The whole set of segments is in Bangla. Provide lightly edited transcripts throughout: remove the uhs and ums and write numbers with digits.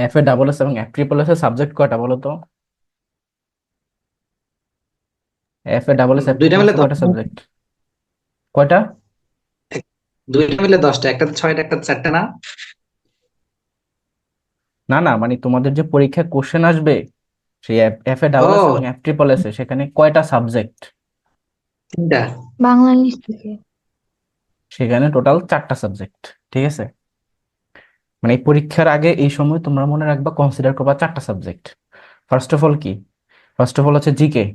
এফ এ ডাবল এস এবং এফ ট্রিপল এস এর সাবজেক্ট কয়টা বলো তো? এফ এ ডাবল এস এফ দুইটা ট্রিপল এস মিলে এর কয়টা 10টা। সাবজেক্ট? কয়টা? দুইটা মিলে 10টা, একটা 6টা একটা 4টা না? না না, মানে তোমাদের যে পরীক্ষায় কোশ্চেন আসবে সেই এফ এ ডাবল এস এবং ও, এফ ট্রিপল এস এ, সেখানে কয়টা সাবজেক্ট? 3টা। বাংলা ইংলিশ থেকে। সেখানে টোটাল 4টা সাবজেক্ট। ঠিক আছে, মানে এই পরীক্ষার আগে এই সময় তোমরা মনে রাখবা, কনসিডার করবা 4টা সাবজেক্ট। ফার্স্ট অফ অল কি? ফার্স্ট অফ অল হচ্ছে জিকে।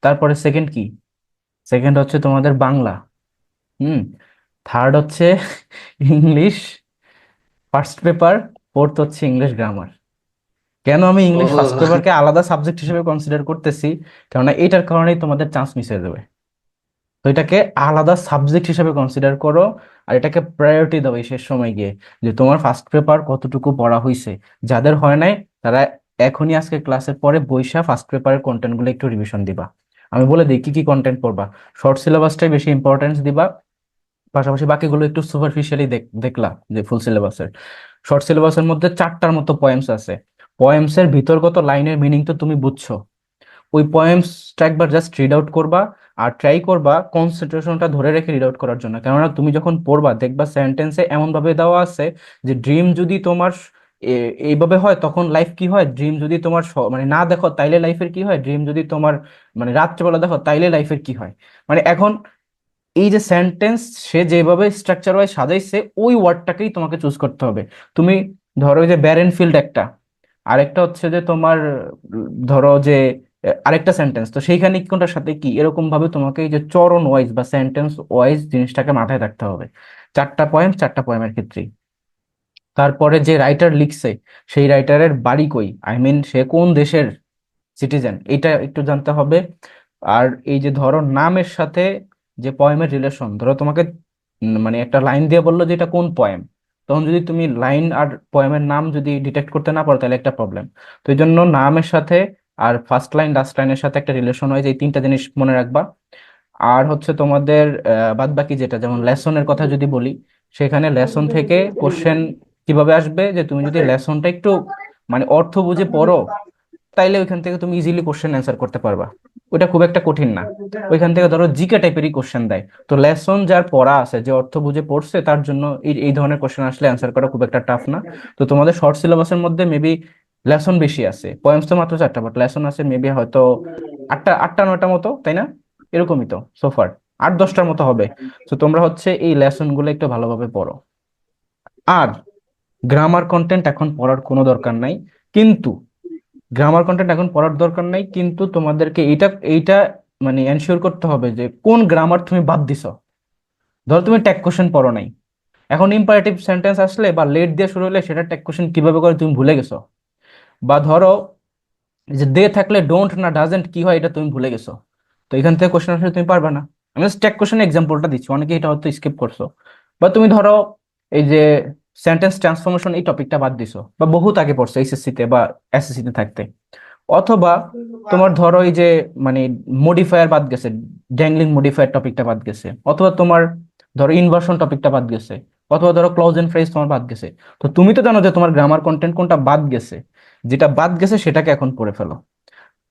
তারপরে সেকেন্ড কি? সেকেন্ড হচ্ছে তোমাদের বাংলা। হুম। থার্ড হচ্ছে ইংলিশ ফার্স্ট পেপার। ফোর্থ হচ্ছে ইংলিশ গ্রামার। কেন আমি ইংলিশ ফার্স্ট ও, পেপারকে আলাদা সাবজেক্ট হিসেবে কনসিডার করতেছি? কেননা এটার কারণেই তোমাদের চান্স মিস হয়ে যাবে। তো এটাকে আলাদা সাবজেক্ট হিসেবে কনসিডার করো। আর এটাকে প্রায়োরিটি দাও এই শেষ সময় গিয়ে, যে তোমার ফার্স্ট পেপার কতটুকু পড়া হয়েছে। যাদের হয় নাই তারা এখনই আজকে ক্লাসের পরে বইসা ফার্স্ট পেপারের কন্টেন্ট গুলো একটু রিভিশন দিবা। আমি বলে দিই কি কি কন্টেন্ট পড়বা। শর্ট সিলেবাসটাই বেশি ইম্পর্টেন্স দিবা, পাশাপাশি বাকিগুলো একটু সুপারফিশিয়ালি দেখলা যে ফুল সিলেবাসের। শর্ট সিলেবাসের মধ্যে 4টার মতো পয়েমস আছে। পয়েমসের ভিতরগত লাইনের মিনিং তো তুমি বুঝছো। ওই পয়েমসটা একবার জাস্ট রিড আউট করবা। আর ট্রাই করবা কনসেন্ট্রেশনটা ধরে রেখে রিড আউট করার জন্য, কেননা তুমি যখন পড়বা দেখবা সেন্টেন্সে এমন ভাবে দেওয়া আছে যে ড্রিম যদি তোমার এইভাবে হয় তখন লাইফ কি হয়, ড্রিম যদি তোমার মানে না দেখো তাইলে লাইফের কি হয়, ড্রিম যদি তোমার মানে রাত্রেবেলা দেখো তাইলে লাইফের কি হয়। মানে এখন এই যে সেন্টেন্স সে যেভাবে স্ট্রাকচার ওয়াইজ সাজাইছে ওই ওয়ার্ডটাকেই তোমাকে চুজ করতে হবে। তুমি ধরো ওই যে ব্যারেন ফিল্ড একটা, আরেকটা হচ্ছে যে তোমার ধরো যে আরেকটা সেন্টেন্স, তো সেইখানে কোনটার সাথে কি, এরকম ভাবে তোমাকে এই যে চরণ ওয়াইজ বা সেন্টেন্স ওয়াইজ জিনিসটাকে মাথায় রাখতে হবে। 4টা পয়েমের ক্ষেত্রেই। তারপরে যে রাইটার লিখছে সেই রাইটারের বাড়ি কই, আই মিন সে কোন দেশের সিটিজেন, এটা একটু জানতে হবে। আর এই যে ধরো নামের সাথে যে পয়েমের রিলেশন, ধরো তোমাকে মানে একটা লাইন দিয়ে বললো যে এটা কোন পয়েম, তখন যদি তুমি লাইন আর পয়েমের নাম যদি ডিটেক্ট করতে না পারো তাহলে একটা প্রবলেম। তো এই জন্য নামের সাথে আর ফার্স্ট লাইন লাস্ট লাইনের সাথে একটা রিলেশন হয়, যে এই 3টা জিনিস মনে রাখবা। আর হচ্ছে তোমাদের বাদ বাকি যেটা, যেমন লেসনের কথা যদি বলি, সেখানে লেসন থেকে কোশ্চেন কিভাবে আসবে, যে তুমি যদি লেসনটা একটু মানে অর্থ বুঝে পড়ো তাইলে ওইখান থেকে তুমি ইজিলি কোশ্চেন অ্যান্সার করতে পারবা। ওইটা খুব একটা কঠিন না। ওইখান থেকে ধরো জিকে টাইপেরই কোশ্চেন দেয়, তো লেসন যার পড়া আছে, যে অর্থ বুঝে পড়ছে, তার জন্য এই এই ধরনের কোশ্চেন আসলে অ্যান্সার করা খুব একটা টাফ না। তো তোমাদের শর্ট সিলেবাসের মধ্যে মেবি লেসন বেশি আছে, পয়েমস তো মাত্র 4টা, বাট লেসন আছে মেবি হয়তো 8টা 9টা মতো, তাই না? এরকমই তো সোফার 8-10টার মতো হবে। তো তোমরা হচ্ছে এই লেসন গুলো একটু ভালোভাবে পড়ো। আর গ্রামার কন্টেন্ট এখন পড়ার কোনো দরকার নাই, কিন্তু গ্রামার কন্টেন্ট এখন পড়ার দরকার নাই, কিন্তু তোমাদেরকে এইটা এইটা মানে এনশিওর করতে হবে যে কোন গ্রামার তুমি বাদ দিছো। ধরো তুমি ট্যাগ কোশ্চেন পড়ো নাই, এখন ইম্পারেটিভ সেন্টেন্স আসলে বা লেট দিয়ে শুরু হলে সেটা ট্যাগ কোশ্চেন কিভাবে করে তুমি ভুলে গেছো। বা ধরো যে দে থাকলে ডোন্ট না ডাজেন্ট কি হয় এটা তুমি ভুলে গেছো, তো এখান থেকে কোশ্চেন আসলে তুমি পারবে না। আমি স্ট্যাক কোশ্চেন এক্সাম্পলটা দিচ্ছি, অনেকে এটা হয়তো স্কিপ করছো। বা তুমি ধরো এই যে সেন্টেন্স ট্রান্সফরমেশন এই টপিকটা বাদ দিছো, বা বহুত আগে পড়ছো এইচএসসি তে বা এসএসসি তে থাকতে। অথবা তোমার ধরো এই যে মানে মডিফায়ার বাদ গেছে, ড্যাংলিং মডিফায়ার টপিকটা বাদ গেছে, অথবা তোমার ধরো ইনভার্সন টপিকটা বাদ গেছে, অথবা ধরো ক্লজ এন্ড ফ্রেজ তোমার বাদ গেছে। তো তুমি তো জানো যে তোমার গ্রামার কন্টেন্ট কোনটা বাদ গেছে, যেটা বাদ গেছে সেটাকে এখন পড়ে ফেলো।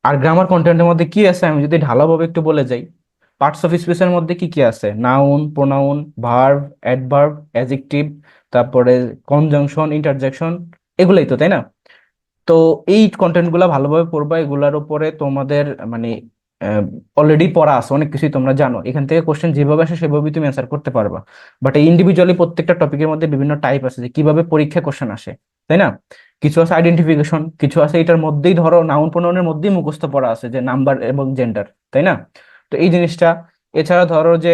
আর গ্রামার কন্টেন্টের মধ্যে কি আছে আমি যদি ঢালাভাবে একটু বলে যাই, পার্টস অফ স্পিচের মধ্যে কি কি আছে, noun, pronoun, verb, adverb, adjective, তারপরে কনজাংশন, ইন্টারজেকশন, এগুলাই তো, তাই না? তো এই কন্টেন্ট গুলা ভালোভাবে পড়বা, এগুলার উপরে তোমাদের মানে অলরেডি পড়া আছে, অনেক কিছুই তোমরা জানো, এখান থেকে কোশ্চেন যেভাবে আসে সেভাবেই তুমি অ্যান্সার করতে পারবা। বাট এই ইন্ডিভিজুয়ালি প্রত্যেকটা টপিকের মধ্যে বিভিন্ন টাইপ আছে যে কিভাবে পরীক্ষা কোশ্চেন আসে, তাই না? কিছু আছে আইডেন্টিফিকেশন, কিছু আছে এটার মধ্যেই ধরো নাউন প্রোনাউনের মধ্যেই মুখস্থ পড়া আছে যে নাম্বার এবং জেন্ডার, তাই না? তো এই জিনিসটা, এছাড়া ধরো যে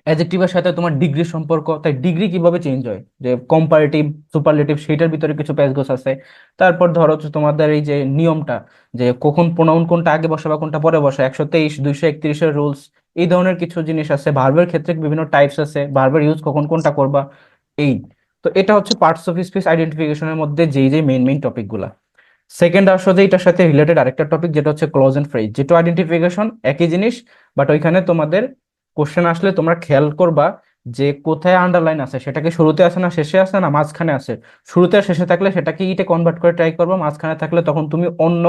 অ্যাডজেক্টিভের সাথে তোমার ডিগ্রি সম্পর্ক, তাই ডিগ্রি কিভাবে চেঞ্জ হয়, যে কম্পারেটিভ, সুপারলেটিভ, সেটার ভিতরে কিছু প্যাসগোস আছে। তারপর ধরো হচ্ছে তোমাদের এই যে নিয়মটা, যে কখন প্রোনাউন কোনটা আগে বসে বা কোনটা পরে বসে, 123 231-এর রুলস, এই ধরনের কিছু জিনিস আছে। ভার্বের ক্ষেত্রে বিভিন্ন টাইপস আছে, ভার্বের ইউজ কখন কোনটা করবা, এই। তো এটা হচ্ছে পার্টস অফ স্পিচ আইডেন্টিফিকেশনের মধ্যে যেই যে মেইন মেইন টপিক গুলা। সেকেন্ড আসো যে এটার সাথে রিলেটেড আরেকটা টপিক, যেটা হচ্ছে ক্লজ এন্ড ফ্রেজ, যেটা আইডেন্টিফিকেশন একই জিনিস, বাট ওইখানে তোমাদের কোশ্চেন আসলে তোমরা খেয়াল করবা যে কোথায় আন্ডারলাইন আছে, সেটা কি শুরুতে আছে না শেষে আছে না মাঝখানে আছে। শুরুতে আর শেষে থাকলে সেটাকে ইটে কনভার্ট করে ট্রাই করবা, মাঝখানে থাকলে তখন তুমি অন্য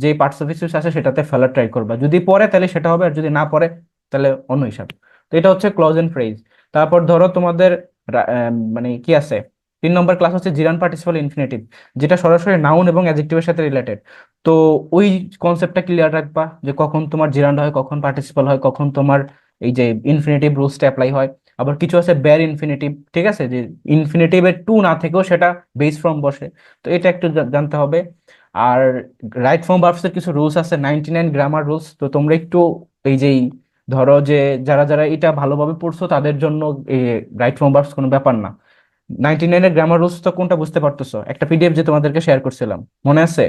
যে পার্টস অফ স্পিচ আছে সেটাতে ফেলার ট্রাই করবা, যদি পরে তাহলে সেটা হবে, আর যদি না পরে তাহলে অন্য হিসাব। তো এটা হচ্ছে ক্লজ এন্ড ফ্রেজ। তারপর ধরো তোমাদের মানে কি আছে, 3 নম্বর ক্লাস হচ্ছে জিরান পার্টিসিপল ইনফিনিটিভ, যেটা সরাসরি নাউন এবং অ্যাডজেক্টিভের সাথে রিলেটেড। তো ওই কনসেপ্টটা ক্লিয়ার রাখবা যে কখন তোমার জিরান্ড হয়, কখন পার্টিসিপল হয়, কখন তোমার এই যে ইনফিনিটিভ রুলসটা অ্যাপ্লাই হয়। আবার কিছু আছে বের ইনফিনিটিভ, ঠিক আছে, যে ইনফিনিটিভের টু না থেকেও সেটা বেস ফর্ম বসে। তো এটা একটু জানতে হবে। আর রাইট ফর্ম ভার্বস এর কিছু রুলস আছে, 99 গ্রামার রুলস। তো তোমরা একটু এই যে ধরো যে যারা যারা এটা ভালোভাবে পড়ছো তাদের জন্য এই রাইট ফর্ম ভার্বস কোনো ব্যাপার না। 99-এর গ্রামার রুলস তো কোনটা বুঝতে পারতেছো? একটা পিডিএফ যে তোমাদেরকে শেয়ার করছিলাম, মনে আছে?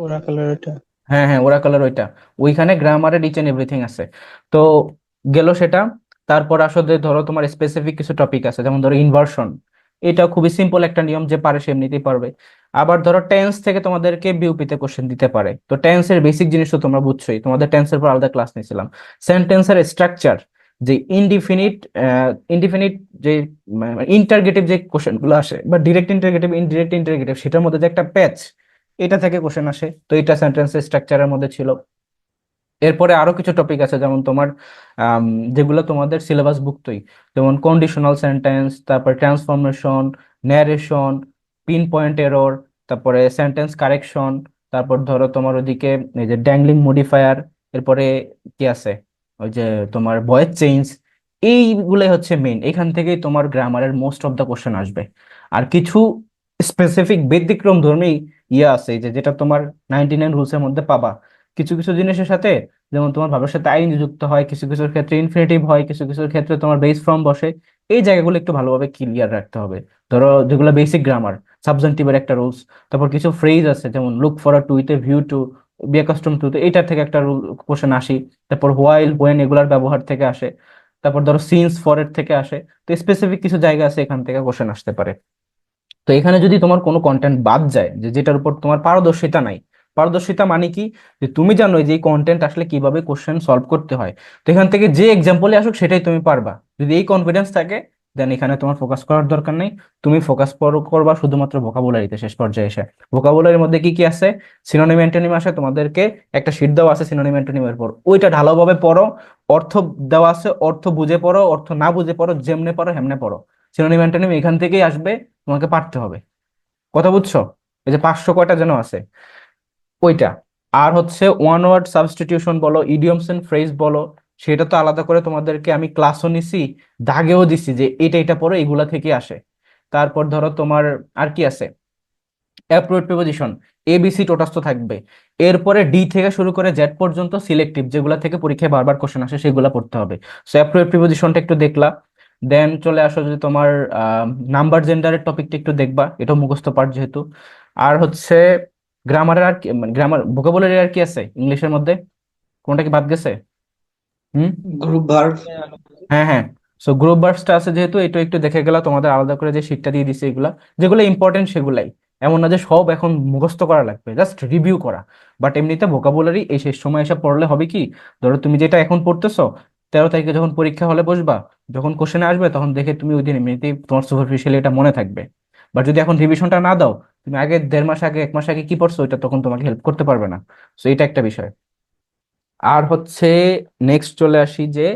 ওরাকলের ওটা। হ্যাঁ হ্যাঁ, ওরাকলের ওইটা। ওইখানে গ্রামারের ইচ এন্ড এভরিথিং আছে। তো গেল সেটা। তারপর আসলে ধরো তোমার স্পেসিফিক কিছু টপিক আছে, যেমন ধরো ইনভার্সন। এটা খুবই সিম্পল একটা নিয়ম, যে পারে সে এমনিতেই পারবে। আবার ধরো টেন্স থেকে তোমাদেরকে বিউপিতে কোশ্চেন দিতে পারে। তো টেন্সের বেসিক জিনিস তো তোমরা বুঝছোই, তোমাদের টেন্সের পর আলাদা ক্লাস নিয়েছিলাম। সেন্টেন্সের স্ট্রাকচার, যে ইনডিফিনিট ইনডিফিনিট যে ইন্টারগেটিভ যে কোশ্চেন গুলো আসে, বা ডিরেক্ট ইন্টারগেটিভ, ইনডিরেক্ট ইন্টারগেটিভ, সেটার মধ্যে যে একটা প্যাচ, এটা থেকে কোশ্চেন আসে। তো এটা সেন্টেন্সের স্ট্রাকচারের মধ্যে ছিল। এরপরে আরো কিছু টপিক আছে, যেমন তোমার আম, যেগুলো তোমাদের সিলেবাস ভুক্তই, যেমন কন্ডিশনাল সেন্টেন্স, তারপর transformation, narration, pin point error, তারপরে সেন্টেন্স কারেকশন, তারপর ধরো তোমার ওদিকে এই যে ড্যাংলিং মডিফায়ার, এরপরে কি আছে ওই যে তোমার ভয়েস চেঞ্জ। এইগুলাই হচ্ছে মেইন, এখান থেকেই তোমার গ্রামারের মোস্ট অফ দা কোশ্চেন আসবে। আর কিছু স্পেসিফিক ব্যতিক্রম ধর্মী ইয়ে আছে, যে যেটা তোমার 99 রুলসের মধ্যে পাবা। কিছু কিছু জিনিসের সাথে, যেমন তোমার ভার্বের সাথে আইন যুক্ত হয়, কিছু কিছুর ক্ষেত্রে ইনফিনিটিভ হয়, কিছু কিছুর ক্ষেত্রে তোমার বেস ফর্ম বসে। এই জায়গাগুলো একটু ভালোভাবে ক্লিয়ার রাখতে হবে। ধরো যেগুলো বেসিক গ্রামার, সাবজেক্টিভের একটা রুলস। তারপর কিছু ফ্রেজ আছে, যেমন লুক ফর টু তে, view to, be accustomed to, তো এটা থেকে একটা রুল কোশ্চেন আসি। তারপর হোয়াইল, হোয়েন, এগুলার ব্যবহার থেকে আসে। তারপর ধরো সিন্স, ফর এর থেকে আসে। তো স্পেসিফিক কিছু জায়গা আছে, এখান থেকে কোশ্চেন আসতে পারে। তো এখানে যদি তোমার কোনো কন্টেন্ট বাদ যায়, যে যেটার উপর তোমার পারদর্শিতা নাই, পারদর্শিতা মানে কি, যে তুমি জানো যে এই কন্টেন্ট আসলে কিভাবে কোশ্চেন সলভ করতে হয়, তো এখান থেকে যে এক্সাম্পলে আসুক সেটাই তুমি পারবা, যদি এই কনফিডেন্স থাকে, দেন এখানে তোমার ফোকাস করার দরকার নেই। তুমি ফোকাস করবা শুধুমাত্র ভোকাবুলারিতে শেষ পর্যায়ে এসে। ভোকাবুলারির মধ্যে কি কি আছে, সিনোনিম অ্যান্টোনিম আসে, তোমাদেরকে একটা শীট দেওয়া আছে সিনোনিম অ্যান্টোনিমের পর, ওইটা ঢালাওভাবে পড়ো। অর্থ দেওয়া আছে, অর্থ বুঝে পড়ো, অর্থ না বুঝে পড়ো, যেমনে পড়ো হেমনে পড়ো। সিনোনিম অ্যান্টোনিম এখান থেকেই আসবে, তোমাকে পারতে হবে। কথা বুঝছো? এই যে 500 কয়টা যেন আছে, ওইটা। আর হচ্ছে ওয়ান ওয়ার্ড সাবস্টিটিউশন বলো, ইডিয়মস এন্ড ফ্রেজ বলো, সেটা তো আলাদা করে তোমাদেরকে আমি ক্লাসও নিছি, দাগেও দিছি যে এটা এটা পড়ো, এগুলা থেকে আসে। তারপর ধরো তোমার আর কি আছে, অ্যাপ্রোপ্রিয়েট প্রিপোজিশন, এবিসি টোটাস্থ থাকবে। এরপরে ডি থেকে শুরু করে জেড পর্যন্ত সিলেক্টিভ, যেগুলা থেকে পরীক্ষায় বারবার কোশ্চেন আসে, সেগুলা পড়তে হবে। সো অ্যাপ্রোপ্রিয়েট প্রিপোজিশনটা একটু দেখলা। দেন চলে আসো যদি তোমার নাম্বার জেন্ডারের টপিকটা একটু দেখবা, এটা মুখস্থ পার্ট যেহেতু। আর হচ্ছে গ্রামারের আর কি, মানে গ্রামার ভোকাবুলারি আর কি আছে ইংলিশের মধ্যে, কোনটা কি বাদ গেছে? হুম। Group verb. হ্যাঁ হ্যাঁ। সো গ্রুপ বার্সটা আছে যেহেতু, এটা একটু দেখে গেলা, তোমাদের আলাদা করে যে শিটটা দিয়ে দিছে এগুলা, যেগুলো ইম্পর্টেন্ট সেগুলাই। এমন না যে সব এখন মুখস্থ করা লাগবে, জাস্ট রিভিউ করা। বাট এমনিতে ভোকাবুলারি এই শেষ সময় এসে পড়লে হবে কি, ধরো তুমি যেটা এখন পড়তেছো, 13 তারিখে যখন পরীক্ষা হলে বসবা, যখন কোশ্চেনে আসবে, তখন দেখে তুমি ওই দিন এমনিতেই তোমার সুপারফিশিয়ালি এটা মনে থাকবে। বাট যদি এখন রিভিশনটা না দাও, তুমি আগে 1.5 মাস আগে, 1 মাস আগে কি পড়ছো, ওইটা তখন তোমাকে হেল্প করতে পারবে না। সো এটা একটা বিষয়। আর হচ্ছে নেক্সট চলে আসি যে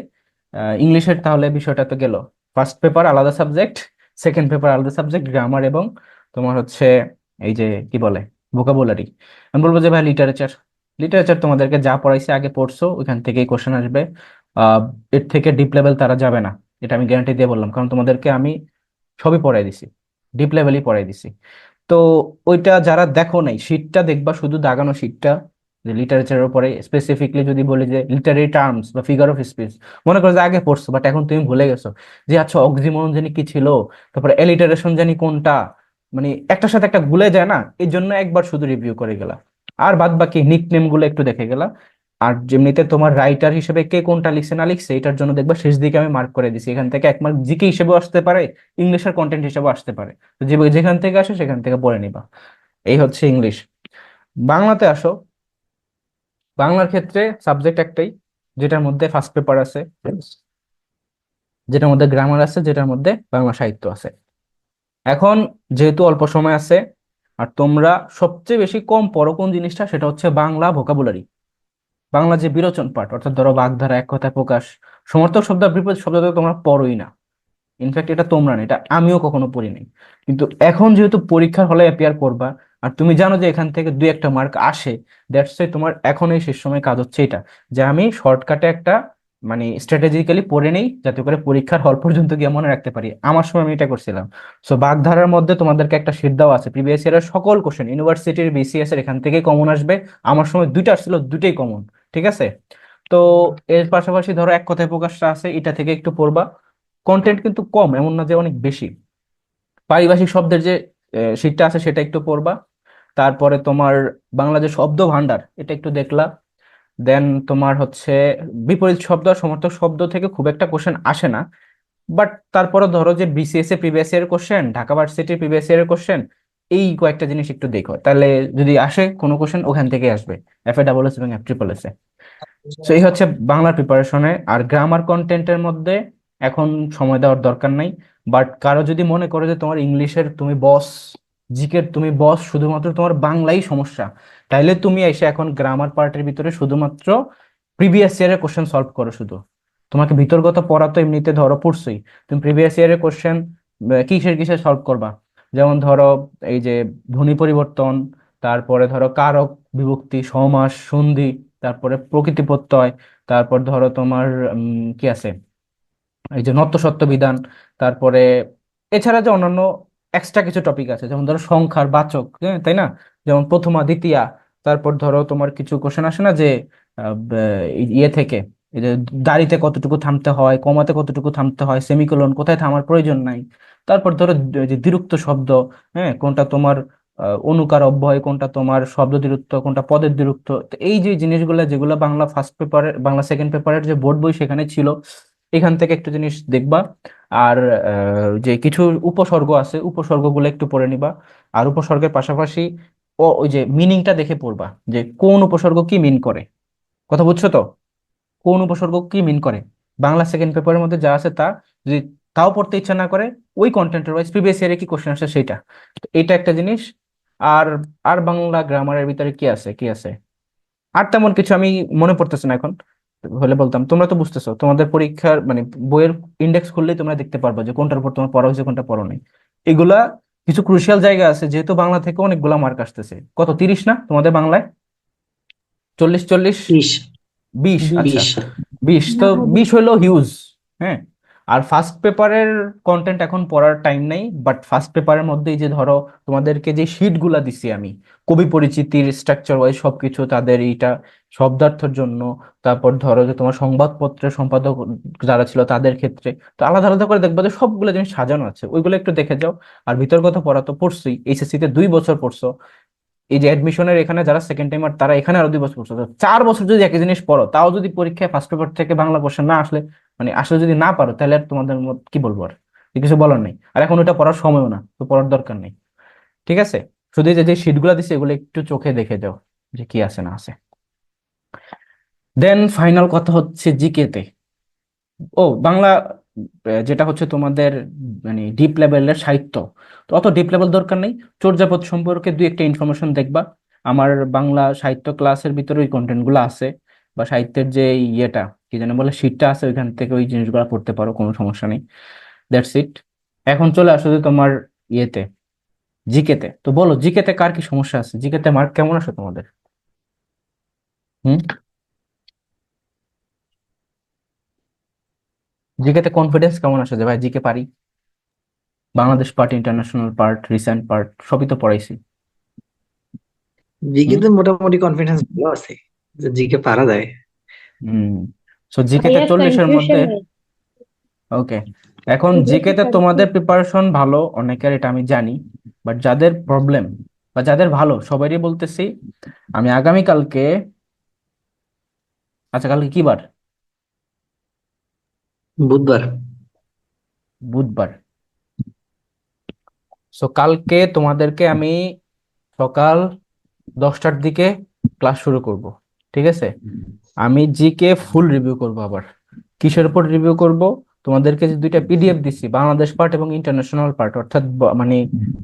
ইংলিশের তাহলে বিষয়টা তো গেল। ফার্স্ট পেপার আলাদা সাবজেক্ট, সেকেন্ড পেপার আলাদা সাবজেক্ট, গ্রামার এবং তোমার হচ্ছে এই যে কি বলে ভোকাবুলারি। আমি বলবো যে ভাই লিটারেচার, লিটারেচার তোমাদেরকে যা পড়াইছে আগে পড়ছো, ওইখান থেকেই কোশ্চেন আসবে। আহ এর থেকে ডিপ লেভেল তারা যাবে না, এটা আমি গ্যারান্টি দিয়ে বললাম, কারণ তোমাদেরকে আমি সবই পড়াই দিছি, ডিপ লেভেলই পড়াই দিছি। তো ওইটা যারা দেখো নাই, শীটটা দেখবা, শুধু দাগানো শীটটা, যে লিটারেচারের উপরে স্পেসিফিকলি যদি বলি যে লিটারেরি টার্মস বা ফিগার অফ স্পিচ, মনে করো যে আগে পড়ছো বাট এখন তুমি ভুলে গেছো যে আচ্ছা অক্সিমোরন জানি কি ছিল, তারপরে এলিটারেশন জানি কোনটা, মানে একটার সাথে একটা ভুলে যায় না, এই জন্য একবার শুধু রিভিউ করে গেলা। আর বাদ বাকি নিকনেম গুলো একটু দেখে গেলা। আর যেমনিতে তোমার রাইটার হিসেবে কে কোনটা লিখছে না লিখছে, এটার জন্য দেখবা শেষ দিকে আমি মার্ক করে দিছি, এখান থেকে 1 মার্ক জিকে হিসেবেও আসতে পারে, ইংলিশের কন্টেন্ট হিসেবেও আসতে পারে। তো যেখান থেকে আসে সেখান থেকে পড়ে নিবা। এই হচ্ছে ইংলিশ। বাংলাতে আসো। বাংলার ক্ষেত্রে সাবজেক্ট একটাই, যেটার মধ্যে ফার্স্ট পেপার আছে, যেটার মধ্যে গ্রামার আছে, যেটার মধ্যে বাংলা সাহিত্য আছে। এখন যেহেতু অল্প সময় আছে, আর তোমরা সবচেয়ে বেশি কম পড়ো কোন জিনিসটা, সেটা হচ্ছে বাংলা ভোকাবুলারি। বাংলা যে বিরোচন পাঠ, অর্থাৎ ধরো বাগধারা, এক কথায় প্রকাশ, সমর্থক শব্দ, বিপরীত শব্দ তো তোমরা পড়োই না। ইনফ্যাক্ট এটা তোমরা না, এটা আমিও কখনো পড়ি নাই। কিন্তু এখন যেহেতু পরীক্ষার হলে অ্যাপিয়ার করবা, আর তুমি জানো যে এখান থেকে দুই একটা মার্ক আসে, দ্যাটস ওয়াই তোমার এখন এই শেষ সময় কাজ হচ্ছে এটা, যে আমি শর্টকাটে একটা মানে স্ট্র্যাটেজিক্যালি পড়ে নেই, যাতে করে পরীক্ষার হল পর্যন্ত গিয়ে মনে রাখতে পারি। আমার সময় আমি এটা করছিলাম। সো বাগধারার মধ্যে তোমাদেরকে একটা শীট দেওয়া আছে, প্রিভিয়াস ইয়ারের সকল কোশ্চেন, ইউনিভার্সিটির, বিসিএস এর, এখান থেকে কমন আসবে। আমার সময় দুইটা আসছিল, দুইটাই কমন। ঠিক আছে? তো এর পাশাপাশি ধরো এক কথায় প্রকাশটা আছে, এটা থেকে একটু পড়বা। কন্টেন্ট কিন্তু কম, এমন না যে অনেক বেশি। পারিভাষিক শব্দের যে শীটটা আছে, সেটা একটু পড়বা। তারপরে তোমার বাংলা যে শব্দ ভান্ডার, এটা একটু দেখলা। দেন তোমার হচ্ছে বিপরীত শব্দ আর সমার্থক শব্দ থেকে খুব একটা কোশ্চেন আসে না, বাট তারপরে ধরো যে বিসিএস এ প্রিভিয়াস ইয়ার কোশ্চেন, ঢাকা ভার্সিটির প্রিভিয়াস ইয়ারের কোশ্চেন, এই কয়েকটা জিনিস একটু দেখো, তাহলে যদি আসে কোনো কোশ্চেন ওখান থেকে আসবে, FA এবং FSSS এ। তো এই হচ্ছে বাংলার প্রিপারেশনে। আর গ্রামার কন্টেন্টের মধ্যে এখন সময় দেওয়ার দরকার নাই। বাট কারো যদি মনে করে যে তোমার ইংলিশের তুমি বস, জিকের তুমি বস, শুধুমাত্র তোমার বাংলাই সমস্যা, তাইলে তুমি এসে এখন গ্রামার পার্টের ভিতরে শুধুমাত্র প্রিভিয়াস ইয়ারের কোশ্চেন সলভ করো শুধু। তোমাকে বিতর্কতা পড়া তো এমনিতে ধরো পড়ছই, তুমি প্রিভিয়াস ইয়ারের কোশ্চেন কিসের কিসের সলভ করবা। যেমন ধরো এই যে ধ্বনি পরিবর্তন, তারপরে ধরো কারক বিভক্তি, সমাস, সন্ধি, তারপরে প্রকৃতি প্রত্যয়, তারপর ধরো তোমার কি আছে, এই যে নত্য সত্য বিধান, তারপরে এছাড়া যে অন্যান্য এক্সট্রা কিছু টপিক আছে, যেমন ধরো সংখ্যার বাচক, হ্যাঁ, তাই না? যেমন প্রথমা দ্বিতীয়া। তারপর ধরো তোমার কিছু কোশ্চেন আসে না যে ইয়ে থেকে, এই যে দাড়িতে কতটুকু থামতে হয়, কমাতে কতটুকু থামতে হয়, সেমিকোলন কোথায় থামার প্রয়োজন নাই। তারপর ধরো যে দ্বিরুক্ত শব্দ, হ্যাঁ, কোনটা তোমার অনুকার অব্যয়, কোনটা তোমার শব্দ দ্বিরুক্ত, কোনটা পদের দ্বিরুক্ত। তো এই যে জিনিসগুলো, যেগুলো বাংলা ফার্স্ট পেপারের, বাংলা সেকেন্ড পেপারের যে বোর্ড বই সেখানে ছিল, এখান থেকে একটু জিনিস দেখবা। আর যে কিছু উপসর্গ আছে, উপসর্গগুলো একটু পড়ে নিবা। আর উপসর্গের পাশাপাশি ওই যে মিনিংটা দেখে পড়বা, যে কোন উপসর্গ কি মিন করে। কথা বুঝছো তো? কোন উপসর্গ কি মিন করে, বাংলা সেকেন্ড পেপারের মধ্যে যা আছে তা, যদি তাও পড়তে ইচ্ছা না করে, ওই কন্টেন্টের ওয়াইজ প্রিভিয়াস ইয়ারে কি কোশ্চেন আসে সেটা। তো এটা একটা জিনিস। আর আর বাংলা গ্রামারের ভিতরে কি আছে, কি আছে, আর তেমন কিছু আমি মনে পড়তেছে না এখন। হলে বলতাম, তোমরা তো বুঝতেছো, তোমাদের পরীক্ষার মানে বইয়ের ইন্ডেক্স খুললেই তোমরা দেখতে পারবা যে কোনটার উপর তোমার পড়া হয়েছে, কোনটা পড়ো নাই। এগুলা কিছু ক্রুশিয়াল জায়গা আছে, যেহেতু বাংলা থেকে অনেকগুলা মার্ক আসতেছে। কত, 30 না তোমাদের বাংলায়? 40, 40, 20, 20? আচ্ছা, 20। 20 তো 20 হইলো হিউজ। হ্যাঁ। আর ফার্স্ট পেপারের কন্টেন্ট এখন পড়ার টাইম নেই, বাট ফার্স্ট পেপারের মধ্যেই যে ধরো তোমাদেরকে যে শিট গুলা দিছি আমি, কবি পরিচিতির স্ট্রাকচার ওয়াইজ সবকিছু, তাদের এইটা শব্দার্থের জন্য, তারপর ধরো যে তোমার সংবাদপত্রের সম্পাদক যারা ছিল তাদের ক্ষেত্রে, তো আলাদা আলাদা করে দেখবা যে সবগুলো জিনিস সাজানো আছে, ওইগুলো একটু দেখে যাও। আর বিতর্কত পড়া তো পড়ছোই, এইচএসসি তে 2 বছর পড়ছো। এই যে অ্যাডমিশনের এখানে যারা সেকেন্ড টাইমার, তারা এখানে আরো 2 বছর পড়ছে, তো 4 বছর যদি একই জিনিস পড়ো, তাও যদি পরীক্ষায় ফার্স্ট পেপার থেকে বাংলা কোশ্চেন না আসলে, মানে আসলে যদি না পারো, তাহলে আর তোমাদের কি বলবো, আর কিছু বলার নেই। আর এখন ওটা পড়ার সময়ও না, তো পড়ার দরকার নেই। ঠিক আছে? শুধু এই যে যে শিটগুলো দিচ্ছে, এগুলো একটু চোখে দেখে যাও যে কি আছে না আছে। দেন ফাইনাল কথা হচ্ছে জিকে তে। ও বাংলা যেটা হচ্ছে তোমাদের মানে ডিপ লেভেলের সাহিত্য, তো অত ডিপ লেভেল দরকার নেই। চর্যাপদ সম্পর্কে দুই একটা ইনফরমেশন দেখবা। আমার বাংলা সাহিত্য ক্লাসের ভিতরে ওই কন্টেন্ট গুলো আছে, বা সাহিত্যের যে ইয়েটা কি জানে বলে, শীটটা আছে, ওইখান থেকে ওই জিনিসগুলো পড়তে পারো, কোনো সমস্যা নেই। That's it. এখন চলে আসো যে তোমার ইয়েতে, জিকেতে। তো বলো, জিকেতে কার কি সমস্যা আছে, জিকেতে মার্ক কেমন আসে তোমাদের? হুম? জিকেতে কনফিডেন্স কেমন আসে যে ভাই জিকে পারি? Bangladesh part, international part, recent part, সবই তো পড়াইছি। হুম। জিকেতে মোটামুটি কনফিডেন্স ভালো আছে যে জিকে পারা যায়। হুম। সো জিকেতে ভাইয়া 40-এর মধ্যে, কনফিউশন নেই। ওকে। এখন যেহেতু জিকেতে তোমাদের কনফিউজ প্রিপারেশন ভালো অনেকের, এটা আমি জানি। বাট যাদের প্রবলেম বা যাদের ভালো, সবারই বলতেছি, আমি আগামীকালকে, আচ্ছা কালকে কি বার? বুধবার। বুধবার। সো কালকে তোমাদেরকে আমি সকাল 10টার দিকে ক্লাস শুরু করব। ঠিক আছে? আমি জিকে ফুল রিভিউ করব আবার। কিসের উপর রিভিউ করব? তোমাদেরকে যে দুইটা পিডিএফ দিছি, বাংলাদেশ পার্ট এবং ইন্টারন্যাশনাল পার্ট, অর্থাৎ মানে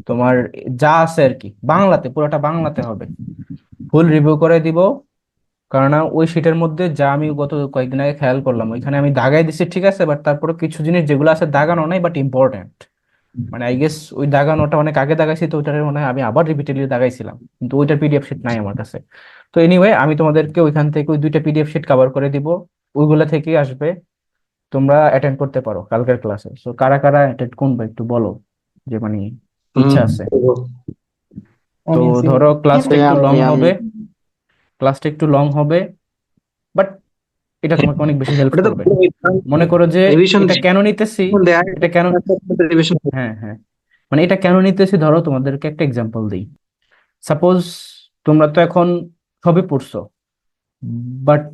তোমার যা আছে আর কি বাংলাতে, পুরোটা বাংলাতে হবে। ফুল রিভিউ করে দিব। কারণ ওই শিটের মধ্যে যা আমি গত কয়েকদিন আগে খেয়াল করলাম, ওইখানে আমি দাগাই দিছি ঠিক আছে, বাট তারপরে কিছু জিনিস যেগুলো আছে দাগানো নাই বাট ইম্পর্টেন্ট, মানে আই গেস ওই দাগানোটা অনেক আগে দাগাইছি, তো ওইটার মনে হয় আমি আবার রিপিটেডলি দাগাইছিলাম, কিন্তু ওইটার পিডিএফ শিট নাই আমার কাছে। তো এনিওয়ে আমি তোমাদেরকে ওইখান থেকে ওই দুইটা পিডিএফ শিট কভার করে দিব, ওইগুলা থেকেই আসবে। তোমরা অ্যাটেন্ড করতে পারো কালকের ক্লাসে। তো কারা কারা অ্যাটেন্ড করবে একটু বলো, যে মানে হুম ইচ্ছা আছে। তো আমি আছি। ধরো ক্লাসটা একটু লং আমি হবে, ক্লাসটা একটু লং হবে, বাট এটা তোমাকে অনেক বেশি হেল্প ওটা তো করবে। মনে করো যে রিভিশন এটা কেন নিতেছি, দেয়া এটা কেন, রিভিশন। হ্যাঁ হ্যাঁ, মানে এটা কেন নিতেছি, ধরো তোমাদেরকে একটা এক্সাম্পল দিই। সাপোজ তোমরা তো এখন সবই পড়ছো, বাট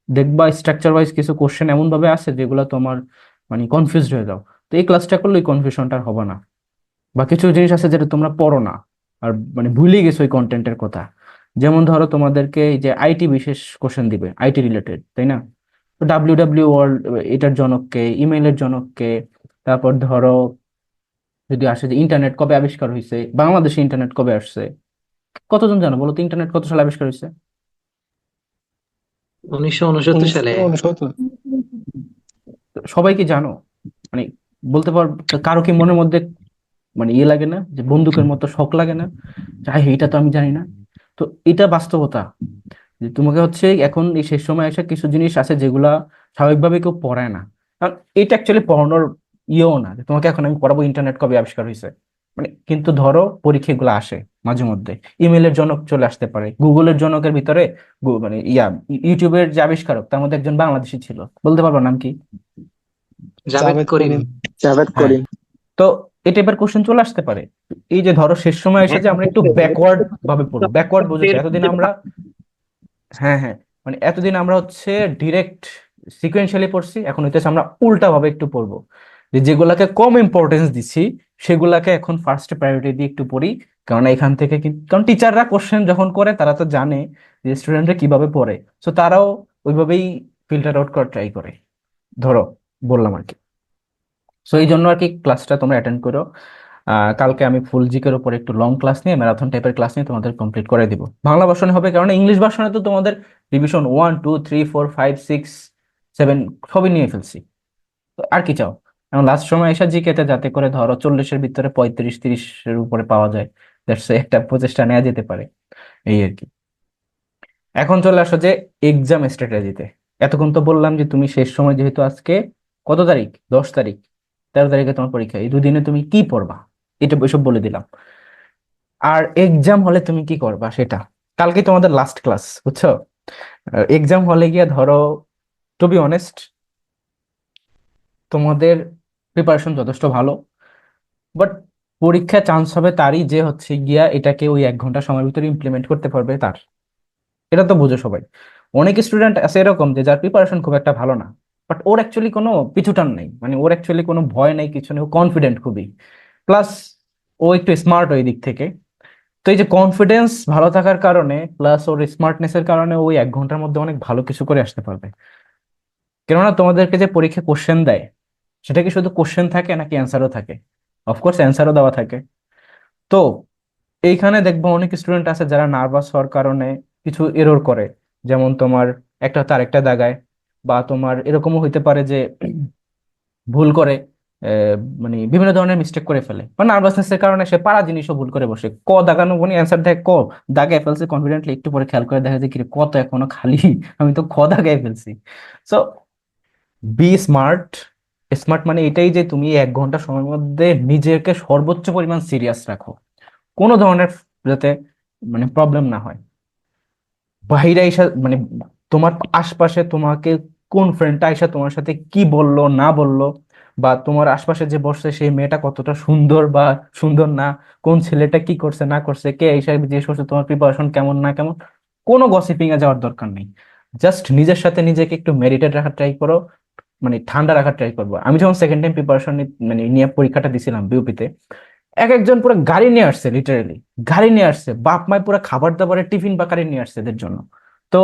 দেখবা স্ট্রাকচার ওয়াইজ কিছু কোশ্চেন এমন ভাবে আছে যেগুলো তোমার মানে কনফিউজড হয়ে যাও। তো এই ক্লাসটা করলে ওই কনফিউশনটা আর হবে না। বা কিছু জিনিস আছে যেটা তোমরা পড়ো না, আর মানে ভুলে গেছো ওই কন্টেন্টের কথা। যেমন ধরো তোমাদেরকে এই যে আইটি বিশেষ কোশ্চেন দিবে, আইটি রিলেটেড, তাই না? তো WW ওয়ার্ল্ড এটার জনক কে, ইমেইলের জনক কে। তারপর ধরো যদি আসে যে ইন্টারনেট কবে আবিষ্কার হয়েছে, বাংলাদেশে ইন্টারনেট কবে আসছে, কতজন জানো বলো তো ইন্টারনেট কত সালে আবিষ্কার হয়েছে? 1969 সালে। 1969। সবাই কি জানো? মানে বলতে পার, কারো কি মনের মধ্যে মানে ইয়ে লাগে না, যে বন্দুকের মতো শখ লাগে না, যে হাই এটা তো আমি জানি না? তো এটা বাস্তবতা, যে তোমাকে হচ্ছে এখন এই শেষ সময় এসে কিছু জিনিস আছে যেগুলা স্বাভাবিকভাবে কেউ পড়ায় না। কারণ এটা অ্যাকচুয়ালি পড়ানোর ইয়েও না, যে তোমাকে এখন আমি পড়াবো ইন্টারনেট কবে আবিষ্কার হয়েছে, মানে কিন্তু ধরো পরীক্ষা এগুলো আসে মাঝে মধ্যে। ইমেলের জনক চলে আসতে পারে, গুগলের জনকের ভিতরে মানে ইউটিউবের যে আবিষ্কারক তার মধ্যে একজন বাংলাদেশী ছিল, বলতে পারবো নাম কি? জাভেদ জাভেদ করিম। করিম। জাভেদ হ্যাঁ। করিম। তো এটা এবার কোশ্চেন চলে আসতে পারে। এই যে ধরো শেষ সময় এসে যে আমরা একটু ব্যাকওয়ার্ড ভাবে পড়বো, ব্যাকওয়ার্ড বুঝেছো এতদিন আমরা, হ্যাঁ হ্যাঁ, মানে এতদিন আমরা হচ্ছে ডিরেক্ট সিকোয়েন্সিয়ালি পড়ছি, এখন হইতেছে আমরা উল্টা ভাবে একটু পড়বো, যে যেগুলাকে কম ইম্পর্টেন্স দিচ্ছি সেগুলাকে এখন ফার্স্ট প্রায়োরিটি দিয়ে একটু পড়ি। কারণ এখান থেকে কিন্তু, কারণ টিচাররা কোশ্চেন যখন করে তারা তো জানে যে স্টুডেন্টরা কিভাবে পড়ে, তো তারাও ওইভাবেই ফিল্টার আউট করার ট্রাই করে, ধরো বললাম আর কি। সো এই জন্য আর কি ক্লাসটা তোমরা অ্যাটেন্ড করো। কালকে আমি ফুল জিকের উপর একটু লং ক্লাস নিয়ে, ম্যারাথন টাইপের ক্লাস নিয়ে তোমাদের কমপ্লিট করে দিব। বাংলা ভার্সনে হবে, কারণ ইংলিশ ভার্সনে তো তোমাদের রিভিশন 1 2 3 4 5 6 7 সবই নিয়ে ফেলছি। তো আর কি চাও? এখন লাস্ট সময় এসে জিকেতে যাতে করে ধরো 40-এর ভিতরে 35-30-এর উপরে পাওয়া যায়, দ্যাটস একটা প্রচেষ্টা নেওয়া যেতে পারে, এই আর কি। এখন চলে আসো যে এক্সাম স্ট্র্যাটেজিতে। এতক্ষণ তো বললাম যে তুমি শেষ সময়, যেহেতু আজকে কত তারিখ, 10 তারিখ, 13 তারিখে তোমার পরীক্ষা, এই দুদিনে তুমি কি পড়বা এটা এসব বলে দিলাম। আর এক্সাম হলে তুমি কি করবা সেটা, কালকে তোমাদের লাস্ট ক্লাস, বুঝছো? এক্সাম হলে গিয়ে ধরো, টু বি অনেস্ট, তোমাদের প্রিপারেশন যথেষ্ট ভালো, বাট পরীক্ষা চান্স হবে তারই যে হচ্ছে গিয়া এটাকে ওই 1 ঘন্টা সময়ের ভিতরে ইমপ্লিমেন্ট করতে পারবে তার। এটা তো বুঝো সবাই। অনেক স্টুডেন্ট আছে এরকম যে যার প্রিপারেশন খুব একটা ভালো না, বাট ওর অ্যাকচুয়ালি কোনো পিছুটান নেই, মানে ওর অ্যাকচুয়ালি কোনো ভয় নেই, কিছু নেই, ও কনফিডেন্ট খুবই, প্লাস ও একটু স্মার্ট ওই দিক থেকে। তো এই যে কনফিডেন্স ভালো থাকার কারণে প্লাস ওর স্মার্টনেসের কারণে ওই 1 ঘন্টার মধ্যে অনেক ভালো কিছু করে আসতে পারবে। কেননা তোমাদেরকে যে পরীক্ষা কোশ্চেন দেয়, সেটা কি শুধু কোশ্চেন থাকে নাকি অ্যান্সারও থাকে? অফকোর্স অ্যান্সারও দেওয়া থাকে। তো এইখানে দেখবো অনেক স্টুডেন্ট আছে যারা নার্ভাস হওয়ার কারণে কিছু এরর করে, যেমন তোমার একটা তার একটা দাগায়, বা তোমার এরকমও হইতে পারে যে ভুল করে, আহ, মানে বিভিন্ন ধরনের মিস্টেক করে ফেলে, বা নার্ভাসনেস এর কারণে সে পারা জিনিসও ভুল করে বসে, ক দাগানো মানে অ্যান্সার দেয় ক, দাগায় ফেলছে কনফিডেন্টলি, একটু পরে খেয়াল করে দেখা যায় কি রে, ক তো এখনো খালি, আমি তো খ দাগায় ফেলছি। So be smart. স্মার্ট মানে এটাই যে তুমি 1 ঘন্টা সময়ের মধ্যে নিজেকে সর্বোচ্চ পরিমাণ সিরিয়াস রাখো, কোনো ধরনের যাতে মানে প্রবলেম না হয়। বাহিরে আইসা মানে তোমার আশপাশে তোমাকে কোন ফ্রেন্ডটা আইসা তোমার সাথে কি বললো না বললো, বা তোমার আশপাশে যে বসছে সেই মেয়েটা কতটা সুন্দর বা সুন্দর না, কোন ছেলেটা কি করছে না করছে, কে আইসা জিজ্ঞেস করছে তোমার প্রিপারেশন কেমন না কেমন, কোনো গসিপিং এ যাওয়ার দরকার নেই। জাস্ট নিজের সাথে নিজেকে একটু মেডিটেট রাখার ট্রাই করো, মানে ঠান্ডা রাখার ট্রাই করবো। আমি যখন সেকেন্ড টাইম প্রিপারেশন মানে নিয়ে পরীক্ষাটা দিছিলাম বিউপিতে, এক একজন পুরো গাড়ি নিয়ে আসছে, লিটারালি গাড়ি নিয়ে আসছে, বাপ মায় পুরো খাবার দাবারের টিফিন বা গাড়ি নিয়ে আসছে এদের জন্য। তো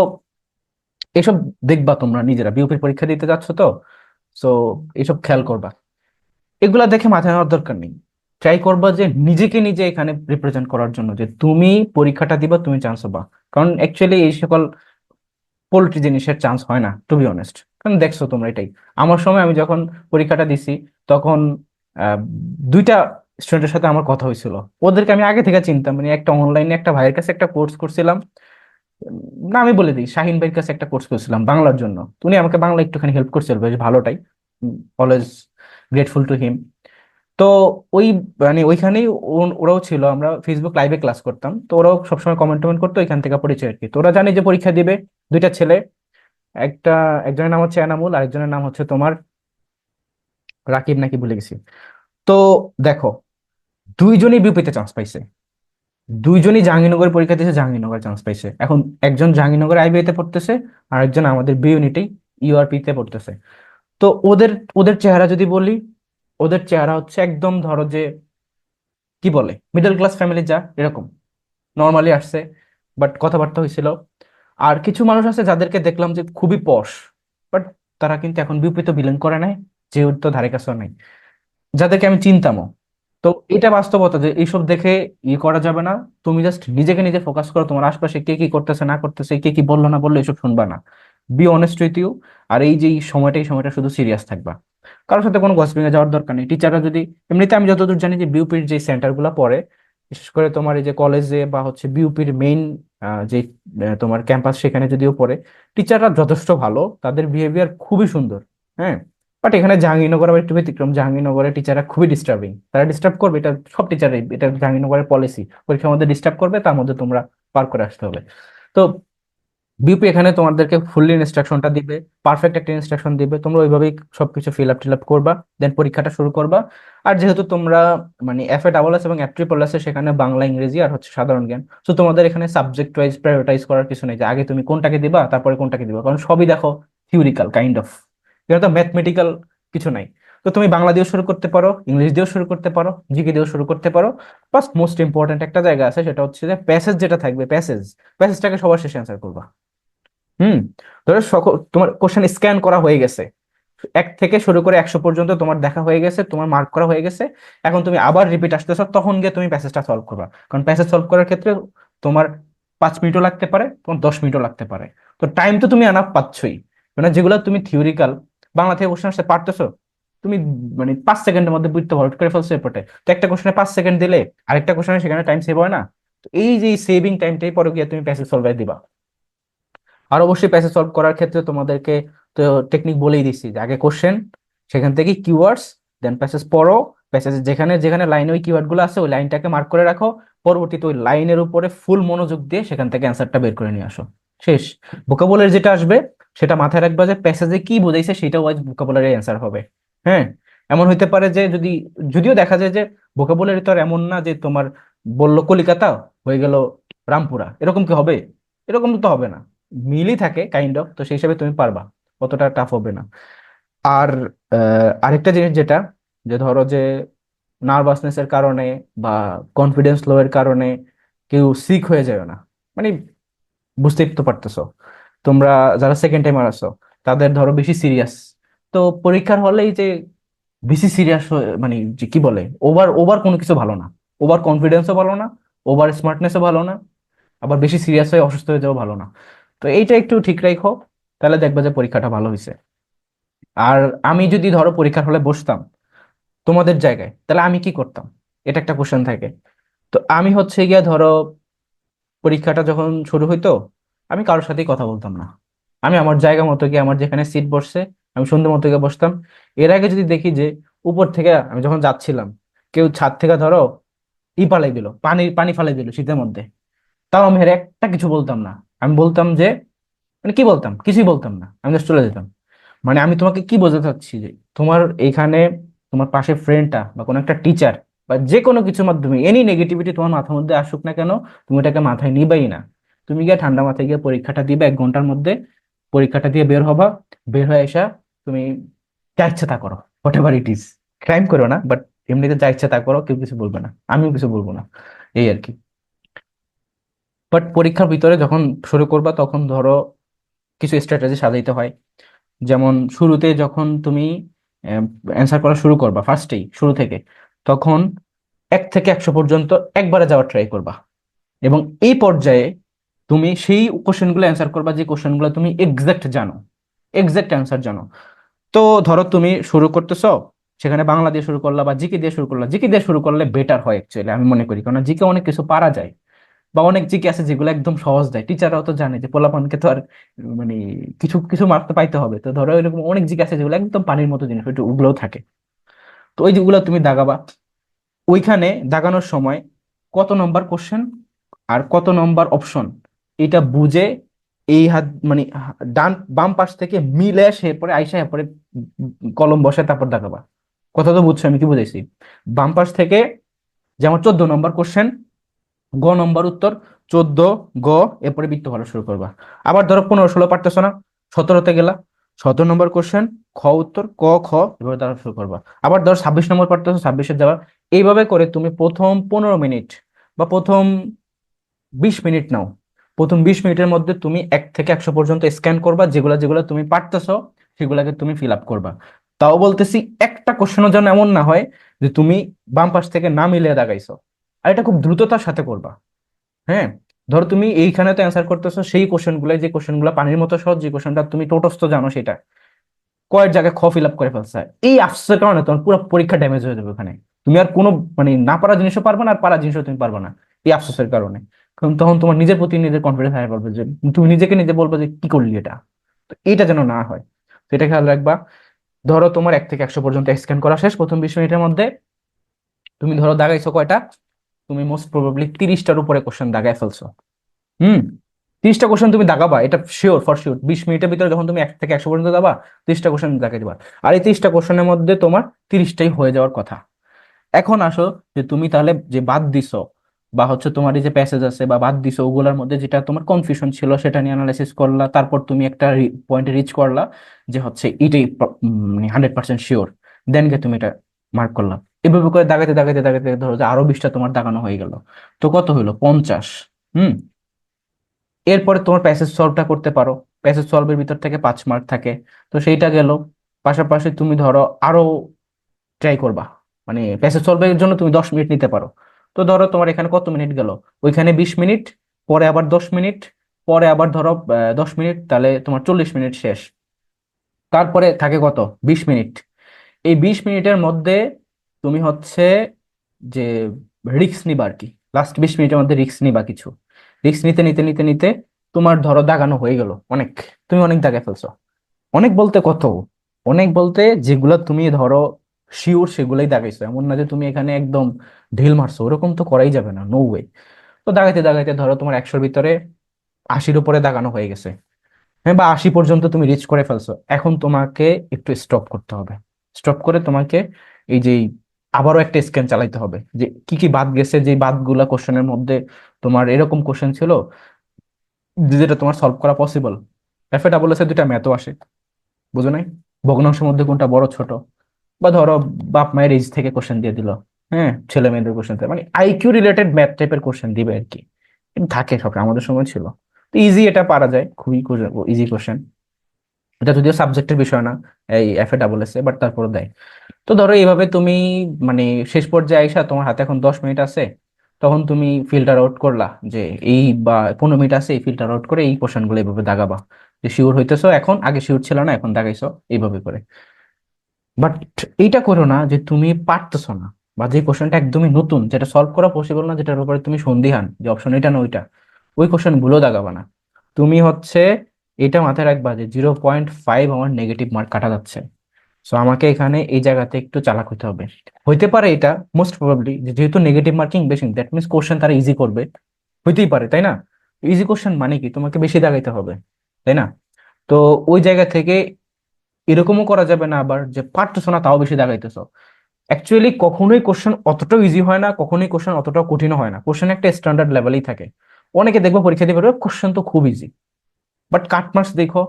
এসব দেখবা তোমরা নিজেরা, বিউপির পরীক্ষা দিতে যাচ্ছ তো, সো এইসব খেয়াল করবা, এগুলা দেখে মাথায় নেওয়ার দরকার নেই। ট্রাই করবা যে নিজেকে নিজে এখানে রিপ্রেজেন্ট করার জন্য, যে তুমি পরীক্ষাটা দিবা, তুমি চান্স হবা। কারণ অ্যাকচুয়ালি এই সকল পোল্ট্রি জিনিসের চান্স হয় না, টু বি অনেস্ট। কারণ দেখছো তোমরা এটাই, আমার সময় আমি যখন পরীক্ষাটা দিছি তখন আহ, দুইটা স্টুডেন্টের সাথে আমার কথা হয়েছিল। ওদেরকে আমি আগে থেকে চিনতাম, মানে একটা অনলাইনে একটা ভাইয়ের কাছে একটা কোর্স করছিলাম, না আমি বলে দিই, শাহিন ভাইয়ের কাছে একটা কোর্স করছিলাম বাংলার জন্য। তো উনি আমাকে বাংলা একটুখানি হেল্প করছিল, বেশ ভালোটাই, অলওয়েজ গ্রেটফুল টু হিম। তো ওই মানে ওইখানেই ওরাও ছিল, আমরা ফেসবুক লাইভে ক্লাস করতাম, তো ওরাও সবসময় কমেন্ট টমেন্ট করতো, এখান থেকে পরিচয় আর কি। তো ওরা জানে যে পরীক্ষা দিবে দুইটা ছেলে, একটা, একজনের নাম হচ্ছে এনামুল, আরেকজনের নাম হচ্ছে তোমার রাকিব নাকি ভুলে গেছি। তো দেখো, দুইজনই বিউপিতে চান্স পাইছে, দুইজনই জাহাঙ্গীরনগর পরীক্ষা দিয়েছে, জাহাঙ্গীরনগর চান্স পাইছে। এখন একজন জাহাঙ্গীরনগর আইবিএ তে পড়তেছে, আর একজন আমাদের বি ইউনিটেই ইউআরপি তে পড়তেছে। তো ওদের ওদের চেহারা যদি বলি, ওদের চেহারা হচ্ছে একদম ধরো যে কি বলে মিডল ক্লাস ফ্যামিলি যা এরকম নর্মালি আসছে, বাট কথাবার্তা হয়েছিল। আর কিছু মানুষ আছে যাদেরকে দেখলাম যে খুবই পশ, বাট তারা কিন্তু এখন বিউপি তো বিলং করে নাই, যেহেতু ধারে কাছেও নাই, যাদেরকে আমি চিনতামও। তো এটা বাস্তবতা যে এইসব দেখে করা যাবে না। তুমি জাস্ট নিজেকে নিজে ফোকাস করো, তোমার আশপাশে কে কি করতেছে না করতেছে, কে কি বললো না বললো, এসব শুনবা না। Be honest with you. আর এই যে এই সময়টা, এই সময়টা শুধু সিরিয়াস থাকবা, কারোর সাথে কোনো গসিপিং এ যাওয়ার দরকার নেই। টিচাররা যদি, এমনিতে আমি যতদূর জানি যে বিউপির যে সেন্টার গুলা পড়ে, বিশেষ করে তোমার এই যে কলেজে বা হচ্ছে বিউপির মেইন যে তোমার ক্যাম্পাস, সেখানে যদিও পড়ে, টিচাররা যথেষ্ট ভালো, তাদের বিহেভিয়ার খুবই সুন্দর। হ্যাঁ, বাট এখানে জাহাঙ্গীরনগর আবার একটু ব্যতিক্রম, জাহাঙ্গীরনগরের টিচাররা খুবই ডিস্টার্বিং, তারা ডিস্টার্ব করবে, এটা সব টিচারই, এটা জাহাঙ্গীরনগরের পলিসি, পরীক্ষার মধ্যে ডিস্টার্ব করবে, তার মধ্যে তোমরা পার করে আসতে হবে। তো বিউপি এখানে তোমাদেরকে ফুললি ইনস্ট্রাকশনটা দিবে, পারফেক্ট একটা ইনস্ট্রাকশন দিবে, তোমরা ওইভাবেই সবকিছু ফিল আপ করবা, দেন পরীক্ষাটা শুরু করবা। আর যেহেতু তোমরা মানে এফ এ ডাবল এস এবং এফ ট্রিপল এস এ সেখানে বাংলা, ইংরেজি আর হচ্ছে সাধারণ জ্ঞান, তো তোমাদের এখানে সাবজেক্ট ওয়াইজ প্রায়োরিটাইজ করার কিছু নেই যে আগে তুমি কোনটাকে দিবা তারপরে কোনটাকে দিবা, কারণ সবই দেখো থিওরিক্যাল কাইন্ড অফ, এটা তো ম্যাথমেটিক্যাল কিছু নাই। তো তুমি বাংলা দিয়েও শুরু করতে পারো, ইংলিশ দিয়েও শুরু করতে পারো, জিকে দিয়েও শুরু করতে পারো। প্লাস মোস্ট ইম্পর্টেন্ট একটা জায়গা আছে, সেটা হচ্ছে যে প্যাসেজ যেটা থাকবে, প্যাসেজটাকে সবার শেষে অ্যান্সার করবা। হুম, ধরো সকল তোমার কোশ্চেন স্ক্যান করা হয়ে গেছে, 1 থেকে শুরু করে 100 পর্যন্ত তোমার দেখা হয়ে গেছে, তোমার মার্ক করা হয়ে গেছে, এখন তুমি আবার রিপিট আসতেছো, তখন গিয়ে তুমি প্যাসেজটা সলভ করবা। কারণ প্যাসেজ সলভ করার ক্ষেত্রে তোমার 5 মিনিটও লাগতে পারে, তোমার 10 মিনিটও লাগতে পারে। তো টাইম তো তুমি আনা পাচ্ছই, মানে যেগুলো তুমি থিওরিক্যাল বাংলা থেকে কোশ্চেন আসতে পারতেছো, তুমি মানে 5 সেকেন্ডের মধ্যে বুঝতে পারো, করে ফেলছো এরপরে। তো একটা কোশ্চেনে 5 সেকেন্ড দিলে আরেকটা কোশ্চেনে সেখানে টাইম সেভ হয় না? তো এই যে সেভিং টাইমটাই পরে গিয়ে তুমি প্যাসেজ সলভ দিবা। আর অবশ্যই প্যাসেজ সলভ করার ক্ষেত্রে তোমাদেরকে তো টেকনিক বলেই দিচ্ছি, যে আগে কোশ্চেন, সেখান থেকে কিওয়ার্ডস, দেন প্যাসেজ পড়ো, প্যাসেজ যেখানে যেখানে লাইনে ওই কিওয়ার্ড গুলো আছে ওই লাইনটাকে মার্ক করে রাখো, পরবর্তীতে ওই লাইনের উপরে ফুল মনোযোগ দিয়ে সেখান থেকে অ্যান্সারটা বের করে নিয়ে আসো। শেষ। ভোকাবুলারি যেটা আসবে সেটা মাথায় রাখবা, যে প্যাসেজে কি বোঝাইছে সেটা ওয়াইজ ভোকাবুলারি অ্যান্সার হবে। হ্যাঁ, এমন হইতে পারে যে যদি, যদিও দেখা যায় যে ভোকাবুলারি তো আর এমন না যে তোমার বললো কলিকাতা হয়ে গেল রামপুরা, এরকম কি হবে? এরকম তো হবে না, মিলই থাকে কাইন্ড অফ, তো সেই হিসাবে তুমি পারবা, অতটা টাফ হবে না। আর আরেকটা জিনিস যেটা, যে ধরো যে নার্ভাসনেস এর কারণে বা কনফিডেন্স লো এর কারণে কেউ সিক হয়ে যায় না, মানে বুঝতেই তো পারতেছো, তোমরা যারা সেকেন্ড টাইমার আছো তাদের ধরো বেশি সিরিয়াস, তো পরীক্ষার হলেই যে বেশি সিরিয়াস, মানে যে কি বলে, ওভার ওভার কোনো কিছু ভালো না, ওভার কনফিডেন্সও ভালো না, ওভার স্মার্টনেসও ভালো না, আবার বেশি সিরিয়াস হয়ে অসুস্থ হয়ে যাওয়া ভালো না। তো এইটা একটু ঠিক রাখো, তাহলে দেখবা যে পরীক্ষাটা ভালো হয়েছে। আর আমি যদি ধরো পরীক্ষার হলে বসতাম তোমাদের জায়গায়, তাহলে আমি কি করতাম, এটা একটা কোশ্চেন থাকে। তো আমি হচ্ছে গিয়া ধরো পরীক্ষাটা যখন শুরু হইতো, আমি কারোর সাথেই কথা বলতাম না, আমি আমার জায়গা মতো গিয়ে, আমার যেখানে সিট বসছে আমি সুন্দর মতো গিয়ে বসতাম। এর আগে যদি দেখি যে উপর থেকে আমি যখন যাচ্ছিলাম, কেউ ছাদ থেকে ধরো পালাই দিল, পানি পানি ফালাই দিল শীতের মধ্যে, তাও আমি আর একটা কিছু বলতাম না। আমি বলতাম যে, মানে কি বলতাম, কিছুই বলতাম না, আমি জাস্ট চলে যেতাম। মানে আমি তোমাকে কি বোঝাতে চাচ্ছি, যে তোমার এইখানে তোমার পাশে ফ্রেন্ডটা বা কোনো একটা টিচার বা যে কোনো কিছুর মাধ্যমে এনি নেগেটিভিটি তোমার মাথার মধ্যে আসুক না কেন, তুমি ওটাকে মাথায় নিবেই না। তুমি গিয়ে ঠান্ডা মাথায় গিয়ে পরীক্ষাটা দিবে, 1 ঘন্টার মধ্যে পরীক্ষাটা দিয়ে বের হবা, বের হয়ে এসা তুমি যা ইচ্ছা তা করো, what ever it is. Crime করো না, বাট এমনিতে যা ইচ্ছা তা করো, কেউ কিছু বলবে না, আমিও কিছু বলবো না, এই আর কি। বাট পরীক্ষার ভিতরে যখন শুরু করবা তখন ধরো কিছু স্ট্র্যাটেজি সাজাইতে হয়। যেমন শুরুতে যখন তুমি অ্যান্সার করা শুরু করবা ফার্স্টেই শুরু থেকে, তখন 1 থেকে 100 পর্যন্ত একবারে যাওয়ার ট্রাই করবা, এবং এই পর্যায়ে তুমি সেই কোশ্চেনগুলো অ্যান্সার করবা যে কোশ্চেনগুলো তুমি এক্সাক্ট জানো, এক্সাক্ট অ্যান্সার জানো। তো ধরো তুমি শুরু করতেছো, সেখানে বাংলা দিয়ে শুরু করলা বা জিকে দিয়ে শুরু করলা, জিকে দিয়ে শুরু করলে বেটার হয় অ্যাকচুয়ালি, আমি মনে করি, কারণ জিকে অনেক কিছু পারা যায়, বা অনেক জিকে আছে যেগুলো একদম সহজ দেয়, টিচাররাও তো জানে যে পোলাপানকে তো আর মানে কিছু কিছু মার্ক তো পাইতে হবে, তো ধরো এরকম অনেক জিকে আছে যেগুলো একদম পানির মতো জিনিস, ওইটা ওগুলোও থাকে। তো ওই যেগুলো তুমি দাগাবা, ওইখানে দাগানোর সময় কত নম্বর কোশ্চেন আর কত নম্বর অপশন এটা বুঝে, এই হাত মানে ডান বাম পাশ থেকে মিলে সে পরে আইসা পরে কলম বসে তারপর দাগাবা। কথা তো বুঝছো আমি কি বুঝাইছি? বাম পাশ থেকে, যেমন 14 নম্বর কোশ্চেন, গ নম্বর উত্তর 14, গ, এরপরে বৃত্ত ভালো শুরু করবা। আবার ধরো 15 16 পারতেছো না, 17তে গেলা, 17 নম্বর কোশ্চেন, খ উত্তর, ক, খ, এভাবে তারা শুরু করবা। আবার ধরো 26 নম্বর পারতেছো, 26-এ যাবা। এইভাবে করে তুমি প্রথম 15 মিনিট বা প্রথম 20 মিনিট নাও, প্রথম 20 মিনিটের মধ্যে তুমি 1 থেকে 100 পর্যন্ত স্ক্যান করবা, যেগুলা যেগুলা তুমি পারতেছো সেগুলাকে তুমি ফিল আপ করবা। তাও বলতেছি, একটা কোশ্চেনও যেন এমন না হয় যে তুমি বাম পাশ থেকে না মিলিয়ে দাগাইছো, আর এটা খুব দ্রুততার সাথে করবা। হ্যাঁ, ধরো তুমি এইখানে তো অ্যান্সার করতেছো সেই কোশ্চেন গুলাই, যে কোশ্চেন গুলো পানির মতো সহজ, যে কোশ্চেনটা তুমি টোটস্থ জানো, সেটা কয়েক জায়গায় খ ফিল আপ করে ফেলছে, এই আফসোসের কারণে তোমার পুরো পরীক্ষা ড্যামেজ হয়ে যাবে ওখানে। তুমি আর কোনো মানে না পারা জিনিসও পারবে না, আর পারা জিনিসও তুমি পারবে না, এই আফসোসের কারণে। কারণ তখন তোমার নিজের প্রতি নিজের কনফিডেন্স হারিয়ে পারবে, যে তুমি নিজেকে নিজে বলবে যে কি করলি এটা। তো এটা যেন না হয়, তো এটা খেয়াল রাখবা। ধরো তোমার 1 থেকে 100 পর্যন্ত স্ক্যান করা শেষ প্রথম 20 মিনিটের মধ্যে, তুমি ধরো দাগাইছো কয়টা, তুমি মোস্ট প্রবাবলি 30টার উপরে কোশ্চেন দাগায় ফেলছো। হুম, 30টা কোশ্চেন তুমি দাগাবা, এটা শিওর, ফর শিওর। 20 মিনিটের ভিতরে যখন তুমি 1 থেকে 100 পর্যন্ত দাবা, 30টা কোশ্চেন দাগাই দিবা। আর এই 30টা কোশ্চেনের মধ্যে তোমার 30টাই হয়ে যাওয়ার কথা। এখন আসো, যে তুমি তাহলে যে বাদ দিছো, বা হচ্ছে তোমার এই যে প্যাসেজ আছে বা বাদ দিছো, ওগুলোর মধ্যে যেটা তোমার কনফিউশন ছিল সেটা নিয়ে অ্যানালাইসিস করলা, তারপর তুমি একটা পয়েন্টে রিচ করলা যে হচ্ছে এটাই মানে 100% শিওর, দেন গে তুমি এটা মার্ক করলাম। এভাবে করে দাগাইতে দাগাইতে দাগাইতে ধরো যে আরো 20টা তোমার দাগানো হয়ে গেল, তো কত হইলো? 50। হুম, এরপরে তোমার প্যাসেজ সলভটা করতে পারো, প্যাসেজ সলভের ভিতর থেকে 5 মার্ক থাকে, তো সেইটা গেল। পাশাপাশি তুমি ধরো আরো ট্রাই করবা, মানে প্যাসেজ সলভের জন্য তুমি 10 মিনিট নিতে পারো। তো ধরো তোমার এখানে কত মিনিট গেল, ওইখানে 20 মিনিট, পরে আবার 10 মিনিট, পরে আবার ধরো 10 মিনিট, তাহলে তোমার 40 মিনিট শেষ। তারপরে থাকে কত? 20 মিনিট। এই 20 মিনিটের মধ্যে তুমি হচ্ছে যে রিস্ক নিবা আর কি, লাস্ট 20 মিনিটের মধ্যে রিস্ক নিবা কিছু। রিস্ক নিতে নিতে নিতে নিতে তোমার ধরো দাগানো হয়ে গেল অনেক, তুমি অনেক দাগায় ফেলছো। অনেক বলতে কত? অনেক বলতে যেগুলা তুমি ধরো শিওর সেগুলাই দাগাইছো, এমন না যে তুমি এখানে একদম ঢিল মারছো, ওরকম তো করাই যাবে না, নো ওয়ে। তো দাগাইতে দাগাইতে ধরো তোমার 100-র ভিতরে 80-র উপরে দাগানো হয়ে গেছে, হ্যাঁ, বা 80 পর্যন্ত তুমি রিচ করে ফেলছো। এখন তোমাকে একটু স্টপ করতে হবে, স্টপ করে তোমাকে এই যে আবারও একটা স্ক্যান চালাইতে হবে, যে কি কি বাদ গেছে, যে বাদগুলা কোশ্চেনের মধ্যে তোমার এরকম কোশ্চেন ছিল যেটা তোমার সলভ করা পসিবল। এফ এ ডাবল এস এর দুইটা ম্যাথও আসে, বুঝো নাই? ভগ্নাংশের মধ্যে কোনটা বড় ছোট, বা ধরো বাপ মায়ের এজ থেকে কোশ্চেন দিয়ে দিল, হ্যাঁ, ছেলে মেয়েদের কোশ্চেন, মানে আইকিউ রিলেটেড ম্যাথ টাইপের কোশ্চেন দিবে আর কি। এটা থাকে সব, আমাদের সময় ছিল। তো ইজি, এটা পারা যায়, খুবই ইজি কোশ্চেন। এটা যদিও সাবজেক্টের বিষয় না, এই F A double S A, but তারপরে দেয়। তো ধরো এইভাবে তুমি মানে শেষ পর্যায়ে আইসা তোমার হাতে এখন 10 মিনিট আছে, তখন তুমি ফিল্টার আউট করলা যে এই, বা 15 মিনিট আছে, এই ফিল্টার আউট করে এই কোশ্চেন গুলো এইভাবে দাগাবা, যে শিওর হইতেছো এখন, আগে শিওর ছিল না এখন দাগাইছো, এইভাবে করে। বাট এইটা করো না যে তুমি পারতেছো না, বা যে কোশ্চেনটা একদমই নতুন, যেটা সলভ করা পসিবল না, যেটার উপরে তুমি সন্দিহান যে অপশন এটা না ওইটা, ওই কোশ্চেন গুলো দাগাবা না। তুমি হচ্ছে এটা মাথায় রাখবা যে 0.5 আমার নেগেটিভ মার্ক কাটা যাচ্ছে। সো আমাকে এখানে এই জায়গাতে একটু চালাক হতে হবে। হইতে পারে এটা মোস্ট প্রবাবলি, যেহেতু নেগেটিভ মার্কিং বেশি, দ্যাট মিনস কোশ্চেন তারা ইজি করবে, হইতেই পারে, তাই না? ইজি কোশ্চেন মানে কি তোমাকে বেশি দাগাইতে হবে, তাই না? তো ওই জায়গা থেকে এরকমও করা যাবে না আবার যে পারতেছো না তাও বেশি দাগাইতেছো। অ্যাকচুয়ালি কখনোই কোশ্চেন অতটাও ইজি হয় না, কখনোই কোশ্চেন অতটাও কঠিন হয় না, কোশ্চেন একটা স্ট্যান্ডার্ড লেভেলেই থাকে। অনেকে দেখবো পরীক্ষা দিবে কোশ্চেন তো খুব ইজি, বাট কাট মার্কস দেখো,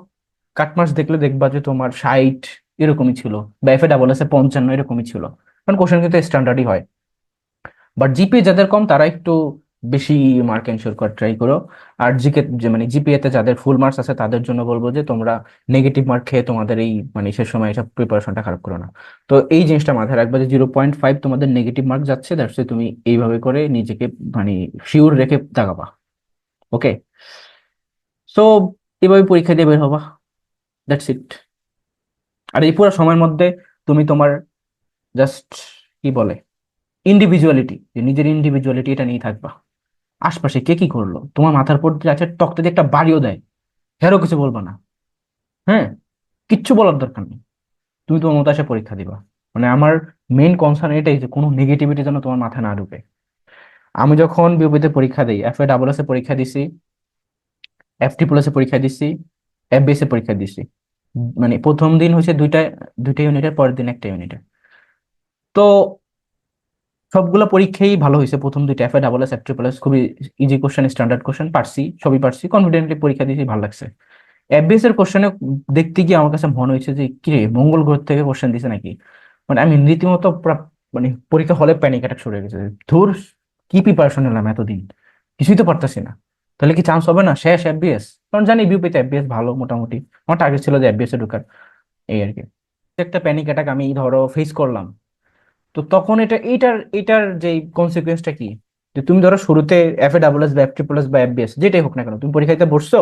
কাট মার্কস দেখলে দেখবা যে তোমার 60 এরকমই ছিল, বা F A double S A 55 এরকমই ছিল, কারণ কোশ্চেন কিন্তু স্ট্যান্ডার্ডই হয়। বাট জিপি যাদের কম তারা একটু বেশি মার্ক এনশিওর করার ট্রাই করো। আর জিকে যে মানে জিপিএ তে যাদের ফুল মার্কস আছে তাদের জন্য বলবো যে তোমরা নেগেটিভ মার্ক খেয়ে তোমাদের এই মানে শেষ সময় এসব প্রিপারেশনটা খারাপ করো না। তো এই জিনিসটা মাথায় রাখবে যে 0.5 তোমাদের নেগেটিভ মার্ক যাচ্ছে, দ্যাটস তুমি এইভাবে করে নিজেকে মানে শিওর রেখে দাগাবা। ওকে, সো এভাবে পরীক্ষা দিয়ে বের হবা, দ্যাটস ইট। আর এই পুরো সময়ের মধ্যে তুমি তোমার জাস্ট কি বলে ইন্ডিভিজুয়ালিটি, যে নিজের ইন্ডিভিজুয়ালিটি এটা নিয়ে থাকবা। আশপাশে কে কি করলো তোমার মাথার উপর দিয়ে আছে তক্তা দিয়ে একটা বাড়িও দেয়, হেরো কিছু বলবা না। হ্যাঁ, কিচ্ছু বলার দরকার নেই, তুমি তোমার মতো এসে পরীক্ষা দিবা। মানে আমার মেইন কনসার্ন এটাই যে কোনো নেগেটিভিটি যেন তোমার মাথায় না ঢুকে। আমি যখন বিউপিতে পরীক্ষা দিই, F A double S A পরীক্ষা দিছি, এফ ট্রিপল এস এ পরীক্ষা দিছি, এফবিএস এ পরীক্ষা দিছি, মানে প্রথম দিন হচ্ছে দুইটা দুইটা ইউনিটের, পরের দিন একটা ইউনিটের। তো সবগুলো পরীক্ষাই ভালো হয়েছে, প্রথম দুইটা এফ এ double S F triple S খুবই ইজি কোশ্চেন, স্ট্যান্ডার্ড কোশ্চেন, পারছি, সবই পারছি, কনফিডেন্টলি পরীক্ষা দিয়েছি, ভালো লাগছে। এফবিএস এর কোশ্চেনে দেখতে গিয়ে আমার কাছে মনে হয়েছে যে কি রে, মঙ্গল গ্রহ থেকে কোশ্চেন দিছে নাকি। মানে আমি রীতিমতো পুরা মানে পরীক্ষা হলে প্যানিক অ্যাটাক শুরু হয়ে গেছে, ধুর কি প্রিপারেশন নিলাম এতদিন, কিছুই তো পারতেছি না, তাহলে কি চান্স হবে না শেষ এফবিএস। কারণ জানি বিউপিতে এফবিএস ভালো মোটামুটি, আমার টার্গেট ছিল যে এফবিএস এ ঢোকার, এই আর কি। একটা প্যানিক অ্যাটাক আমি ধরো ফেস করলাম। তো তখন এটার এটার যে কনসিকুয়েন্সটা কি, যে তুমি ধরো শুরুতে এফ এ ডাবল এস বা এফ ট্রিপল এস বা এফবিএস যেটাই হোক না কেন, তুমি পরীক্ষাতে বসছো,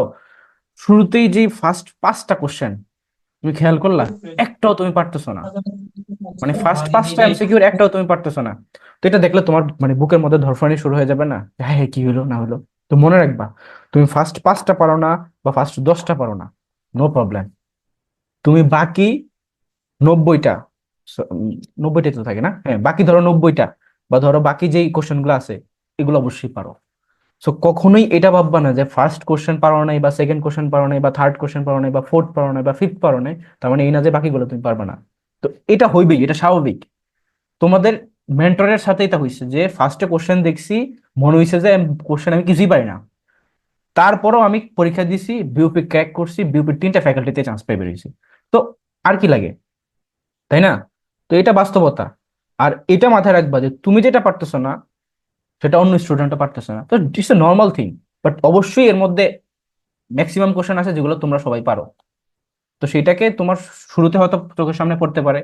শুরুতেই যে ফার্স্ট 5টা কোশ্চেন তুমি খেয়াল করলা, একটাও তুমি পারতেছো না, মানে ফার্স্ট 5টা এমসিকিউর একটাও তুমি পারতেছো না। তো এটা দেখলে তোমার মানে বুকের মধ্যে ধরফরানি শুরু হয়ে যাবে না, যে হ্যাঁ হ্যাঁ, কি হলো না হলো। তো মনে রাখবা, তুমি ফার্স্ট 5টা পারো না বা ফার্স্ট 10টা পারো না, নো প্রবলেম, তুমি বাকি 90টা, স- উম, 90টাই তো থাকে না, হ্যাঁ বাকি ধরো 90টা, বা ধরো বাকি যেই কোশ্চেন গুলো আছে এগুলো অবশ্যই পারো। সো কখনোই এটা ভাববা না যে ফার্স্ট কোশ্চেন পারো নাই বা সেকেন্ড কোশ্চেন পারো নাই বা থার্ড কোশ্চেন পারো নাই বা ফোর্থ পারো নাই বা ফিফথ পারো নাই, তার মানে এই না যে বাকিগুলো তুমি পারবে না। তো এটা হইবেই, এটা স্বাভাবিক। তোমাদের মেন্টরের সাথে এটা হয়েছে যে ফার্স্টে কোশ্চেন দেখছি, মনে হয়েছে যে কোশ্চেন আমি কিছুই পারি না, তারপরও আমি পরীক্ষা দিছি, বিউপি ক্র্যাক করছি, বিউপির 3টা ফ্যাকাল্টিতে চান্স পেয়ে বেরিয়েছি। তো আর কি লাগে, তাই না? তো এটা বাস্তবতা। আর এটা মাথায় রাখবা যে তুমি যেটা পারতেছো না সেটা অন্য স্টুডেন্টও পারতেছে না, তো it's a normal thing. But অবশ্যই এর মধ্যে ম্যাক্সিমাম কোশ্চেন আছে যেগুলো তোমরা সবাই পারো। তো সেটাকে তোমার শুরুতে হয়তো চোখের সামনে পড়তে পারে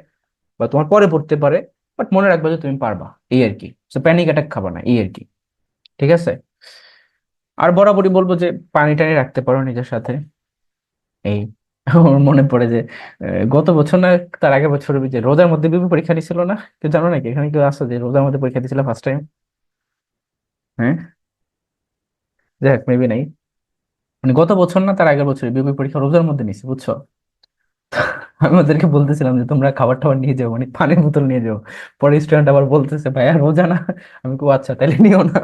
বা তোমার পরে পড়তে পারে, বাট মনে রাখবে যে তুমি পারবা, এই আর কি। তো প্যানিক অ্যাটাক খাবা না, এই আর কি। ঠিক আছে। আর বরাবরই বলবো যে পানি টানি রাখতে পারো নিজের সাথে। এই আমার মনে পড়ে যে গত বছর না তার আগের বছর যে রোজার মধ্যে বিবি পরীক্ষা দিছিল না, কেউ জানো নাকি এখানে কেউ আসো যে রোজার মধ্যে পরীক্ষা দিছিল ফার্স্ট টাইম? হ্যাঁ, যাক মেবি নাই। মানে গত বছর না তার আগের বছর বিবি পরীক্ষা রোজার মধ্যে নিছে, বুঝছো? আমি ওদেরকে বলতেছিলাম যে তোমরা খাবার টাবার নিয়ে যাও, মানে পানির বোতল নিয়ে যাও। পরে স্টুডেন্ট আবার বলতেছে ভাইয়া রোজা না, আমি কো আচ্ছা তাহলে নিও না,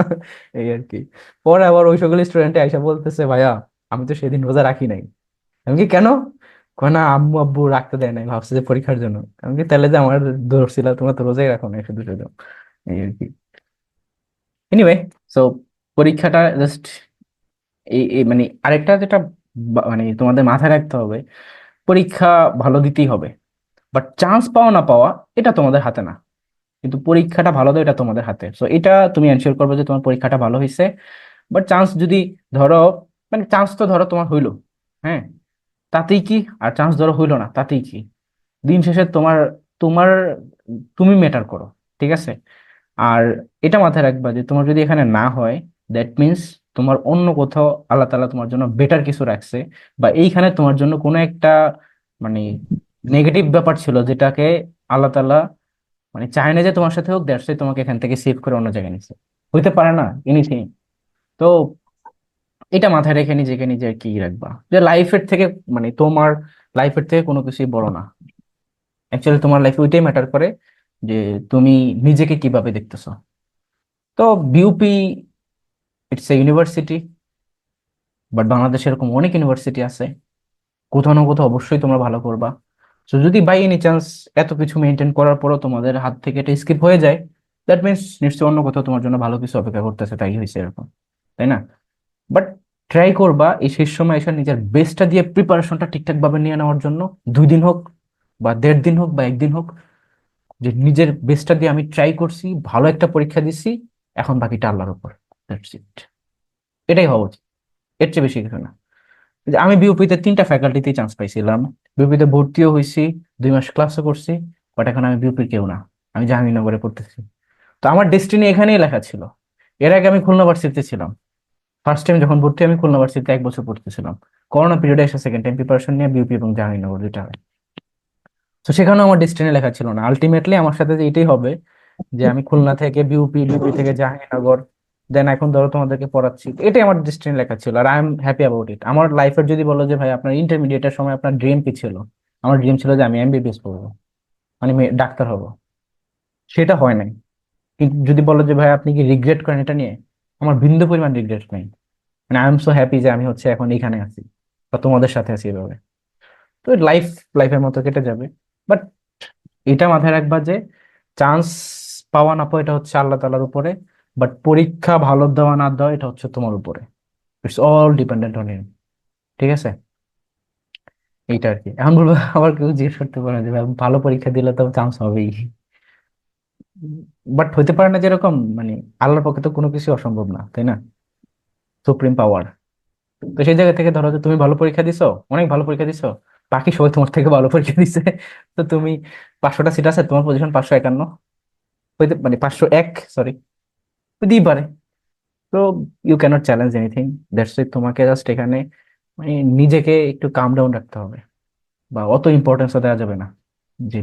এই আর কি। পরে আবার ওই সকল স্টুডেন্ট আইসা বলতেছে ভাইয়া আমি তো সেদিন রোজা রাখি নাই। আমি কি কেন? কয় না আম্মু আব্বু রাখতে দেয় নাই, ভাবছে যে পরীক্ষার জন্য। আমি কি তাহলে যে আমার দোষ ছিল, তোমরা তো রোজাই রাখো না শুধু শুধু, এই আর কি। এনিওয়ে, সো পরীক্ষাটা জাস্ট এই এই মানে আরেকটা যেটা মানে তোমাদের মাথায় রাখতে হবে, পরীক্ষা ভালো দিতেই হবে, বাট চান্স পাওয়া না পাওয়া এটা তোমাদের হাতে না, কিন্তু পরীক্ষাটা ভালো দেয় এটা তোমাদের হাতে। সো এটা তুমি এনশিওর করবে যে তোমার পরীক্ষাটা ভালো হয়েছে। বাট চান্স যদি ধরো, মানে চান্স তো ধরো তোমার হইলো, হ্যাঁ, তাতেই কি? আর চান্স ধরো হইলো না, তাতেই কি? দিন শেষে তোমার তোমার তুমি ম্যাটার করো, ঠিক আছে? আর এটা মাথায় রাখবা যে তোমার যদি এখানে না হয়, দ্যাট মিন্স তোমার অন্য কোথাও আল্লাহ তাআলা তোমার জন্য বেটার কিছু রাখছে, বা এইখানে তোমার জন্য কোনো একটা মানে নেগেটিভ ব্যাপার ছিল যেটাকে আল্লাহ তাআলা মানে চায় না যে তোমার সাথে হোক, দ্যাটস তোমাকে এখান থেকে সেভ করে অন্য জায়গায় নিচ্ছে। হইতে পারে না এনিথিং। তো এটা মাথায় রেখে নিজেকে নিজে কি রাখবা যে লাইফের থেকে মানে তোমার লাইফের থেকে কোনো কিছুই বড় না। অ্যাকচুয়ালি তোমার লাইফে ওইটাই ম্যাটার করে যে তুমি নিজেকে কিভাবে দেখতেছো। তো BUP it's a university, but বাংলাদেশে এরকম অনেক ইউনিভার্সিটি আছে, কোথাও না কোথাও অবশ্যই তোমরা ভালো করবা। তো যদি বাই এনি চান্স এত কিছু মেনটেন করার পরও তোমাদের হাত থেকে এটা স্কিপ হয়ে যায়, দ্যাট মিনস নিশ্চয়ই অন্য কোথাও তোমার জন্য ভালো কিছু অপেক্ষা করতেছে, তাই হয়েছে এরকম, তাই না? বাট ট্রাই করবা এই শেষ সময় এসে নিজের বেস্টটা দিয়ে প্রিপারেশনটা ঠিকঠাক ভাবে নিয়ে নেওয়ার জন্য। 2 দিন হোক বা 1.5 দিন হোক বা 1 দিন হোক, যে নিজের বেস্টটা দিয়ে আমি ট্রাই করছি, ভালো একটা পরীক্ষা দিছি, এখন বাকিটা আল্লাহর উপর। দ্যাটস ইট, এটাই হওয়া উচিত, এর চেয়ে বেশি কিছু না। যে আমি বিউপিতে 3টা ফ্যাকাল্টিতে চান্স পাইছিলাম, বিউপিতে ভর্তিও হয়েছি, 2 মাস ক্লাসও করছি, বাট এখন আমি বিউপির কেউ না, আমি জাহাঙ্গীরনগরে পড়তেছি। তো আমার ডেস্টিনি এখানেই লেখা ছিল। এর আগে আমি খুলনা ভার্সিটিতে ছিলাম, ফার্স্ট টাইম যখন ভর্তি আমি খুলনা ভার্সিটিতে 1 বছর পড়তেছিলাম, করোনা পিরিয়ডে এসে সেকেন্ড টাইম প্রিপারেশন নিয়ে বিউপি এবং জাহাঙ্গীরনগর দুইটা হয়। তো সেখানেও আমার ডেস্টিনি লেখা ছিল না, আলটিমেটলি আমার সাথে যে এটাই হবে যে আমি খুলনা থেকে বিউপি, বিউপি থেকে জাহাঙ্গীরনগর, দেন এখন ধরো তোমাদেরকে পড়াচ্ছি, তো এটাই আমার ডেস্টিনি লেখা ছিল, আর I am happy about it. আমার লাইফের যদি বলো যে ভাই আপনার ইন্টারমিডিয়েটের সময় আপনার ড্রিম কি ছিল, আমার ড্রিম ছিল যে আমি এমবিবিএস পড়বো, মানে ডাক্তার হব, সেটা হয় নাই। কিন্তু যদি বলো যে ভাই আপনি কি রিগ্রেট করেন এটা নিয়ে, আমার বিন্দু পরিমাণ রিগ্রেট নেই। মানে আই এম সো হ্যাপি যে আমি হচ্ছে এখন এখানে আছি বা তোমাদের সাথে আছি এভাবে। তো লাইফ লাইফের মতো কেটে যাবে, বাট এটা মাথায় রাখবা যে চান্স পাওয়া না পাওয়া এটা হচ্ছে আল্লাহ তাআলার উপরে, বাট পরীক্ষা ভালো দেওয়া না দেওয়া এটা হচ্ছে তোমার উপরে, it's all dependent on you. ঠিক আছে, এইটা আর কি। এখন বলবো আবার কেউ জিজ্ঞেস করতে পারে যে ভাই ভালো পরীক্ষা দিলে তো চান্স হবেই, বাট হইতে পারে না যেরকম, মানে আল্লাহর পক্ষে তো কোনো কিছু অসম্ভব না, তাই না? সুপ্রিম পাওয়ার। তো সেই জায়গা থেকে ধরো যে তুমি ভালো পরীক্ষা দিছো, অনেক ভালো পরীক্ষা দিছো, বাকি সবাই তোমার থেকে ভালো পরীক্ষা দিছে, তো তুমি 500টা সিট আছে, তোমার পজিশন 551, হইতে মানে 501, সরি, দিই পারে। তো you can't challenge anything, that's it. তোমাকে জাস্ট এখানে মানে নিজেকে একটু কাম ডাউন রাখতে হবে, বা অত ইম্পর্টেন্সও দেওয়া যাবে না যে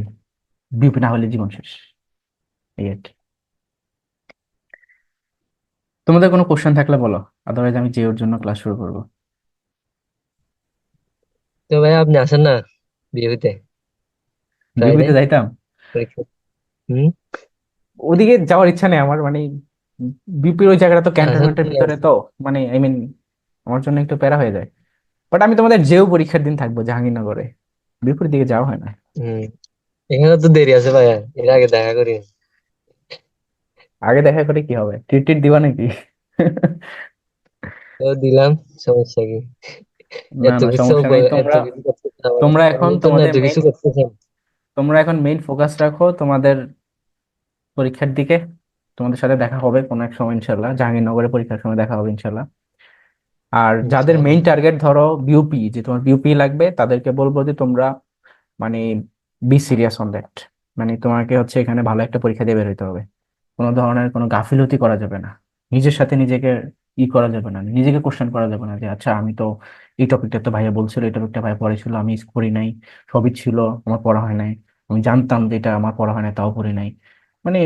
বিপি না হলে জীবন শেষ, এই আর কি। তোমাদের কোনো কোশ্চেন থাকলে বলো, আদারওয়াইজ আমি যে ওর জন্য ক্লাস শুরু করবো। তো ভাই আপনি আসেন না বিয়েতে ফ্রাইডে বিপিতে যাইতাম, পরীক্ষা। হুম। ওদিকে যাওয়ার ইচ্ছা নেই আমার, মানে বিপির ওই জায়গাটা তো আসেন ক্যান্টনমেন্টের ঠিক ভিতরে, আছে। তো মানে আই মিন আমার জন্য একটু প্যারা হয়ে যায়। বাট আমি তোমাদের যেও পরীক্ষার দিন থাকবো জাহাঙ্গীরনগরে, বিপুর দিকে যাওয়া হয় না। হম। এখানে তো দেরি আছে ভাইয়া, এর আগে দেখা করি। আগে দেখা করে কি হবে, ট্রিট টিট দিবা নাকি? তো দিলাম, সমস্যা কি? না এত না, কিছু সমস্যা নেই। এত তোমরা কিছু করতেছেন আমার, তোমরা এখন আপনি তো না তোমাদের এত মেইন, কিছু করতেছেন। তোমরা এখন মেইন ফোকাস রাখো তোমাদের পরীক্ষার দিকে। তোমাদের সাথে দেখা হবে কোনো এক সময় ইনশাল্লাহ, জাহাঙ্গীরনগরে পরীক্ষার সময় দেখা হবে ইনশাল্লাহ। আর যাদের মেইন ইনশাআল্লাহ। টার্গেট ধরো বিউপি, যে তোমার বিউপি লাগবে, তাদেরকে বলবো যে তোমরা মানে বি সিরিয়াস অন দ্যাট। মানে তোমাকে হচ্ছে এখানে ভালো একটা পরীক্ষা দিয়ে বের হইতে হবে, কোনো ধরনের কোনো গাফিলতি করা যাবে না, নিজের সাথে নিজেকে করা যাবে না, নিজেকে কোশ্চেন করা যাবে না যে আচ্ছা আমি তো এই টপিকটা তো ভাইয়া বলছিল, এই টপিকটা ভাইয়া পড়েছিল, আমি করি নাই, সবই ছিল, আমার পড়া হয় নাই, আমি জানতাম যে এটা আমার পড়া হয় নাই তাও পড়ি নাই, মানে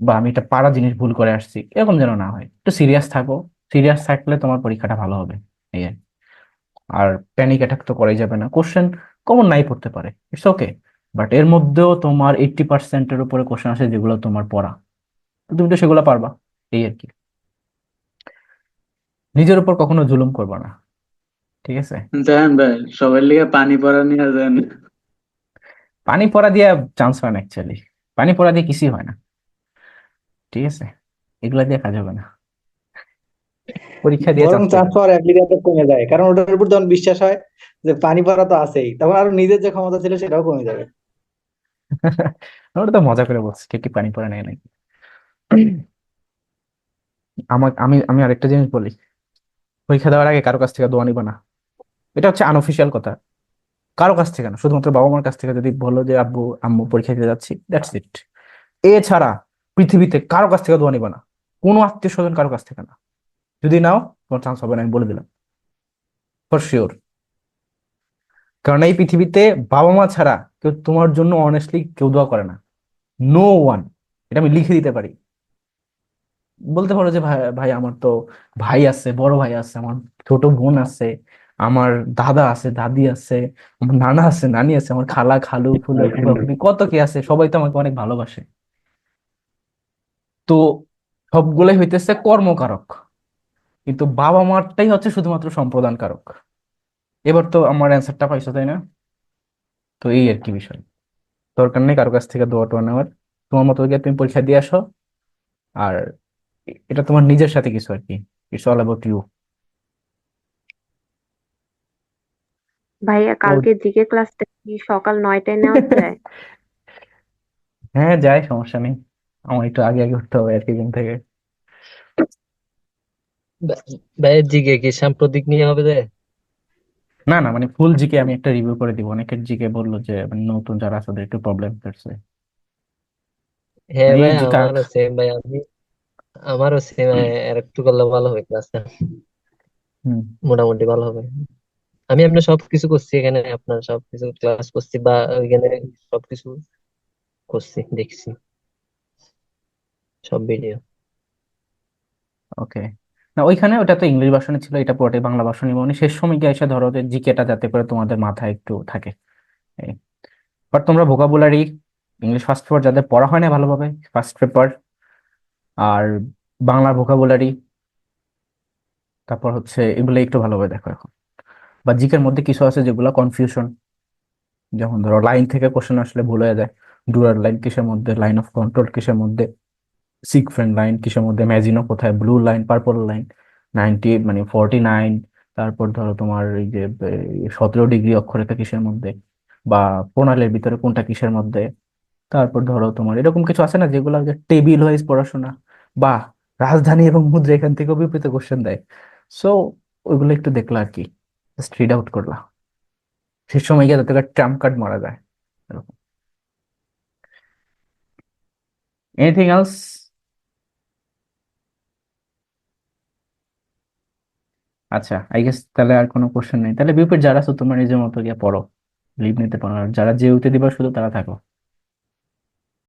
বা আমি এটা পারা জিনিস ভুল করে আসছি, এরকম যেন না হয়। একটু সিরিয়াস থাকো, সিরিয়াস থাকলে তোমার পরীক্ষাটা ভালো হবে, এই আর কি। আর প্যানিক অ্যাটাক তো করাই যাবে না, কোশ্চেন কমন নাই পড়তে পারে, ইটস ওকে, বাট এর মধ্যেও তোমার 80%-এর উপরে কোশ্চেন আসে যেগুলো তোমার পড়া, তো তুমি তো সেগুলো পারবা, এই আর কি। নিজের উপর কখনো জুলুম করবা না, ঠিক আছে? জানেন ভাই, সবার লিগে পানি পড়া নিয়ে যান। পানি পড়া দিয়ে চান্স হয় না অ্যাকচুয়ালি, পানি পড়া দিয়ে কিছুই হয় না, ঠিক আছে? এগুলা দিয়ে কাজ হবে না, পরীক্ষা দিয়ে বরং চান্স চান্স পাইবা। পাওয়ার অ্যাপ্লিকেশন কমে যায়, কারণ ওটার উপর যখন বিশ্বাস হয় যে পানি পড়া তো আছেই, তখন আরো নিজের যে ক্ষমতা ছিল সেটাও কমে যাবে। ওটা তো মজা করে বলছি, কে কি পানি পড়া নেয় নাকি? আমি আমি আরেকটা জিনিস বলি, পরীক্ষা দেওয়ার আগে কারো কাছ থেকে দোয়া নিবা না, এটা হচ্ছে আনঅফিসিয়াল কথা। কারো কাছ থেকে না, শুধুমাত্র বাবা মার কাছ থেকে যদি বলো যে আব্বু আম্মু পরীক্ষা দিতে যাচ্ছি, দ্যাটস ইট। এছাড়া পৃথিবীতে কারো কাছ থেকে দোয়া নিবা না, কোনো আত্মীয় স্বজন কারো কাছ থেকে না। যদি নাও, তোমার চান্স হবে না, আমি বলে দিলাম ফর শিওর। কারণ এই পৃথিবীতে বাবা মা ছাড়া কেউ তোমার জন্য অনেস্টলি কেউ দোয়া করে না, নো ওয়ান। এটা আমি লিখে দিতে পারি। বলতে পারো যে ভাই ভাই আমার তো ভাই আছে, বড় ভাই আছে, আমার ছোট বোন আছে, আমার দাদা আছে, দাদি আছে, আমার নানা আছে, নানি আছে, আমার খালা খালু ফুলা ফুফা ফুফি কত কি আছে, সবাই তো আমাকে অনেক ভালোবাসে। তো সবগুলাই হইতেছে কর্মকারক, কিন্তু বাবা মারটাই হচ্ছে শুধুমাত্র সম্প্রদান কারক। এবার তো আমার অ্যান্সারটা পাইছো, তাই না? তো এই আর কি বিষয়, দরকার নেই কারো কাছ থেকে দোয়া টোয়া নেওয়ার। তোমার মতো গিয়ে তুমি পরীক্ষা দিয়ে আসো, আর এটা তোমার নিজের সাথে কিছু আর কি, ইটস অল অ্যাবাউট ইউ। ভাইয়া তো কালকে জিকে ক্লাসটা কি সকাল 9টায় নেওয়া যায়? হ্যাঁ যাই, সমস্যা নেই, আমার একটু আগে আগে উঠতে হবে আর কি ঘুম থেকে। ভাই জিকে কি সাম্প্রতিক নিয়ে হবে যে? না না, মানে ফুল জিকে আমি একটা রিভিউ করে দিব। অনেকের জিকে বললো যে মানে নতুন যারা আছে ওদের একটু প্রবলেম করছে। হ্যাঁ মানে এই ভাই, জিকে আমারও সেম ভাই, আমারও সেম। আর একটু করলে ভালো হবে ক্লাসটা, হুম মোটামুটি ভালো হবে। আমি আপনার সবকিছু করছি এখানে, আপনার সবকিছু ক্লাস করছি বা ওইখানে সবকিছু করছি, দেখছি সব ভিডিও। ওকে। না ওইখানে ওটা তো ইংলিশ ভার্সনে ছিল, এটা পুরোটাই বাংলা ভার্সনে। মানে শেষ সময় গিয়ে এসে ধরো যে জিকেটা যাতে করে তোমাদের মাথায় একটু থাকে। বাট তোমরা ভোকাবুলারি ইংলিশ ফার্স্ট পেপার যাদের পড়া হয় না ভালোভাবে, ফার্স্ট পেপার আর বাংলার ভোকাবুলারি, তারপর হচ্ছে এগুলো একটু ভালোভাবে দেখো এখন। বা জিকের মধ্যে কিছু আছে যেগুলো কনফিউশন, যেমন ধরো লাইন থেকে কোশ্চেন আসলে ভুল হয়ে যায়। ডুরাল লাইন কিসের মধ্যে, লাইন অফ কন্ট্রোল কিসের মধ্যে, সিকফ্রেন্ট লাইন কিসের মধ্যে, ম্যাজিনো কোথায়, ব্লু লাইন, পার্পল লাইন, 90 মানে 49, তারপর ধরো তোমার এই যে 17 ডিগ্রি অক্ষরেখা কিসের মধ্যে, বা প্রণালীর ভিতরে কোনটা কিসের মধ্যে। তারপর ধরো তোমার এরকম কিছু আছে না যেগুলো যে টেবিল ওয়াইজ পড়াশোনা, বা রাজধানী এবং মুদ্রা এখান থেকে বিপরীত কোশ্চেন দেয়। সো ওইগুলো একটু দেখলা আর কি, জাস্ট রিড আউট করলা, সে সময় গিয়ে তাদের ট্রাম্প কার্ড মারা যায় এরকম। Anything else? আচ্ছা, আই গেস তাহলে আর কোনো কোশ্চেন নেই। তাহলে বিউপির যারা আছো তোমরা নিজের মতো গিয়ে পড়ো, লিভ নিতে পারো। আর যারা যে উঠে দিবা শুধু তারা থাকো।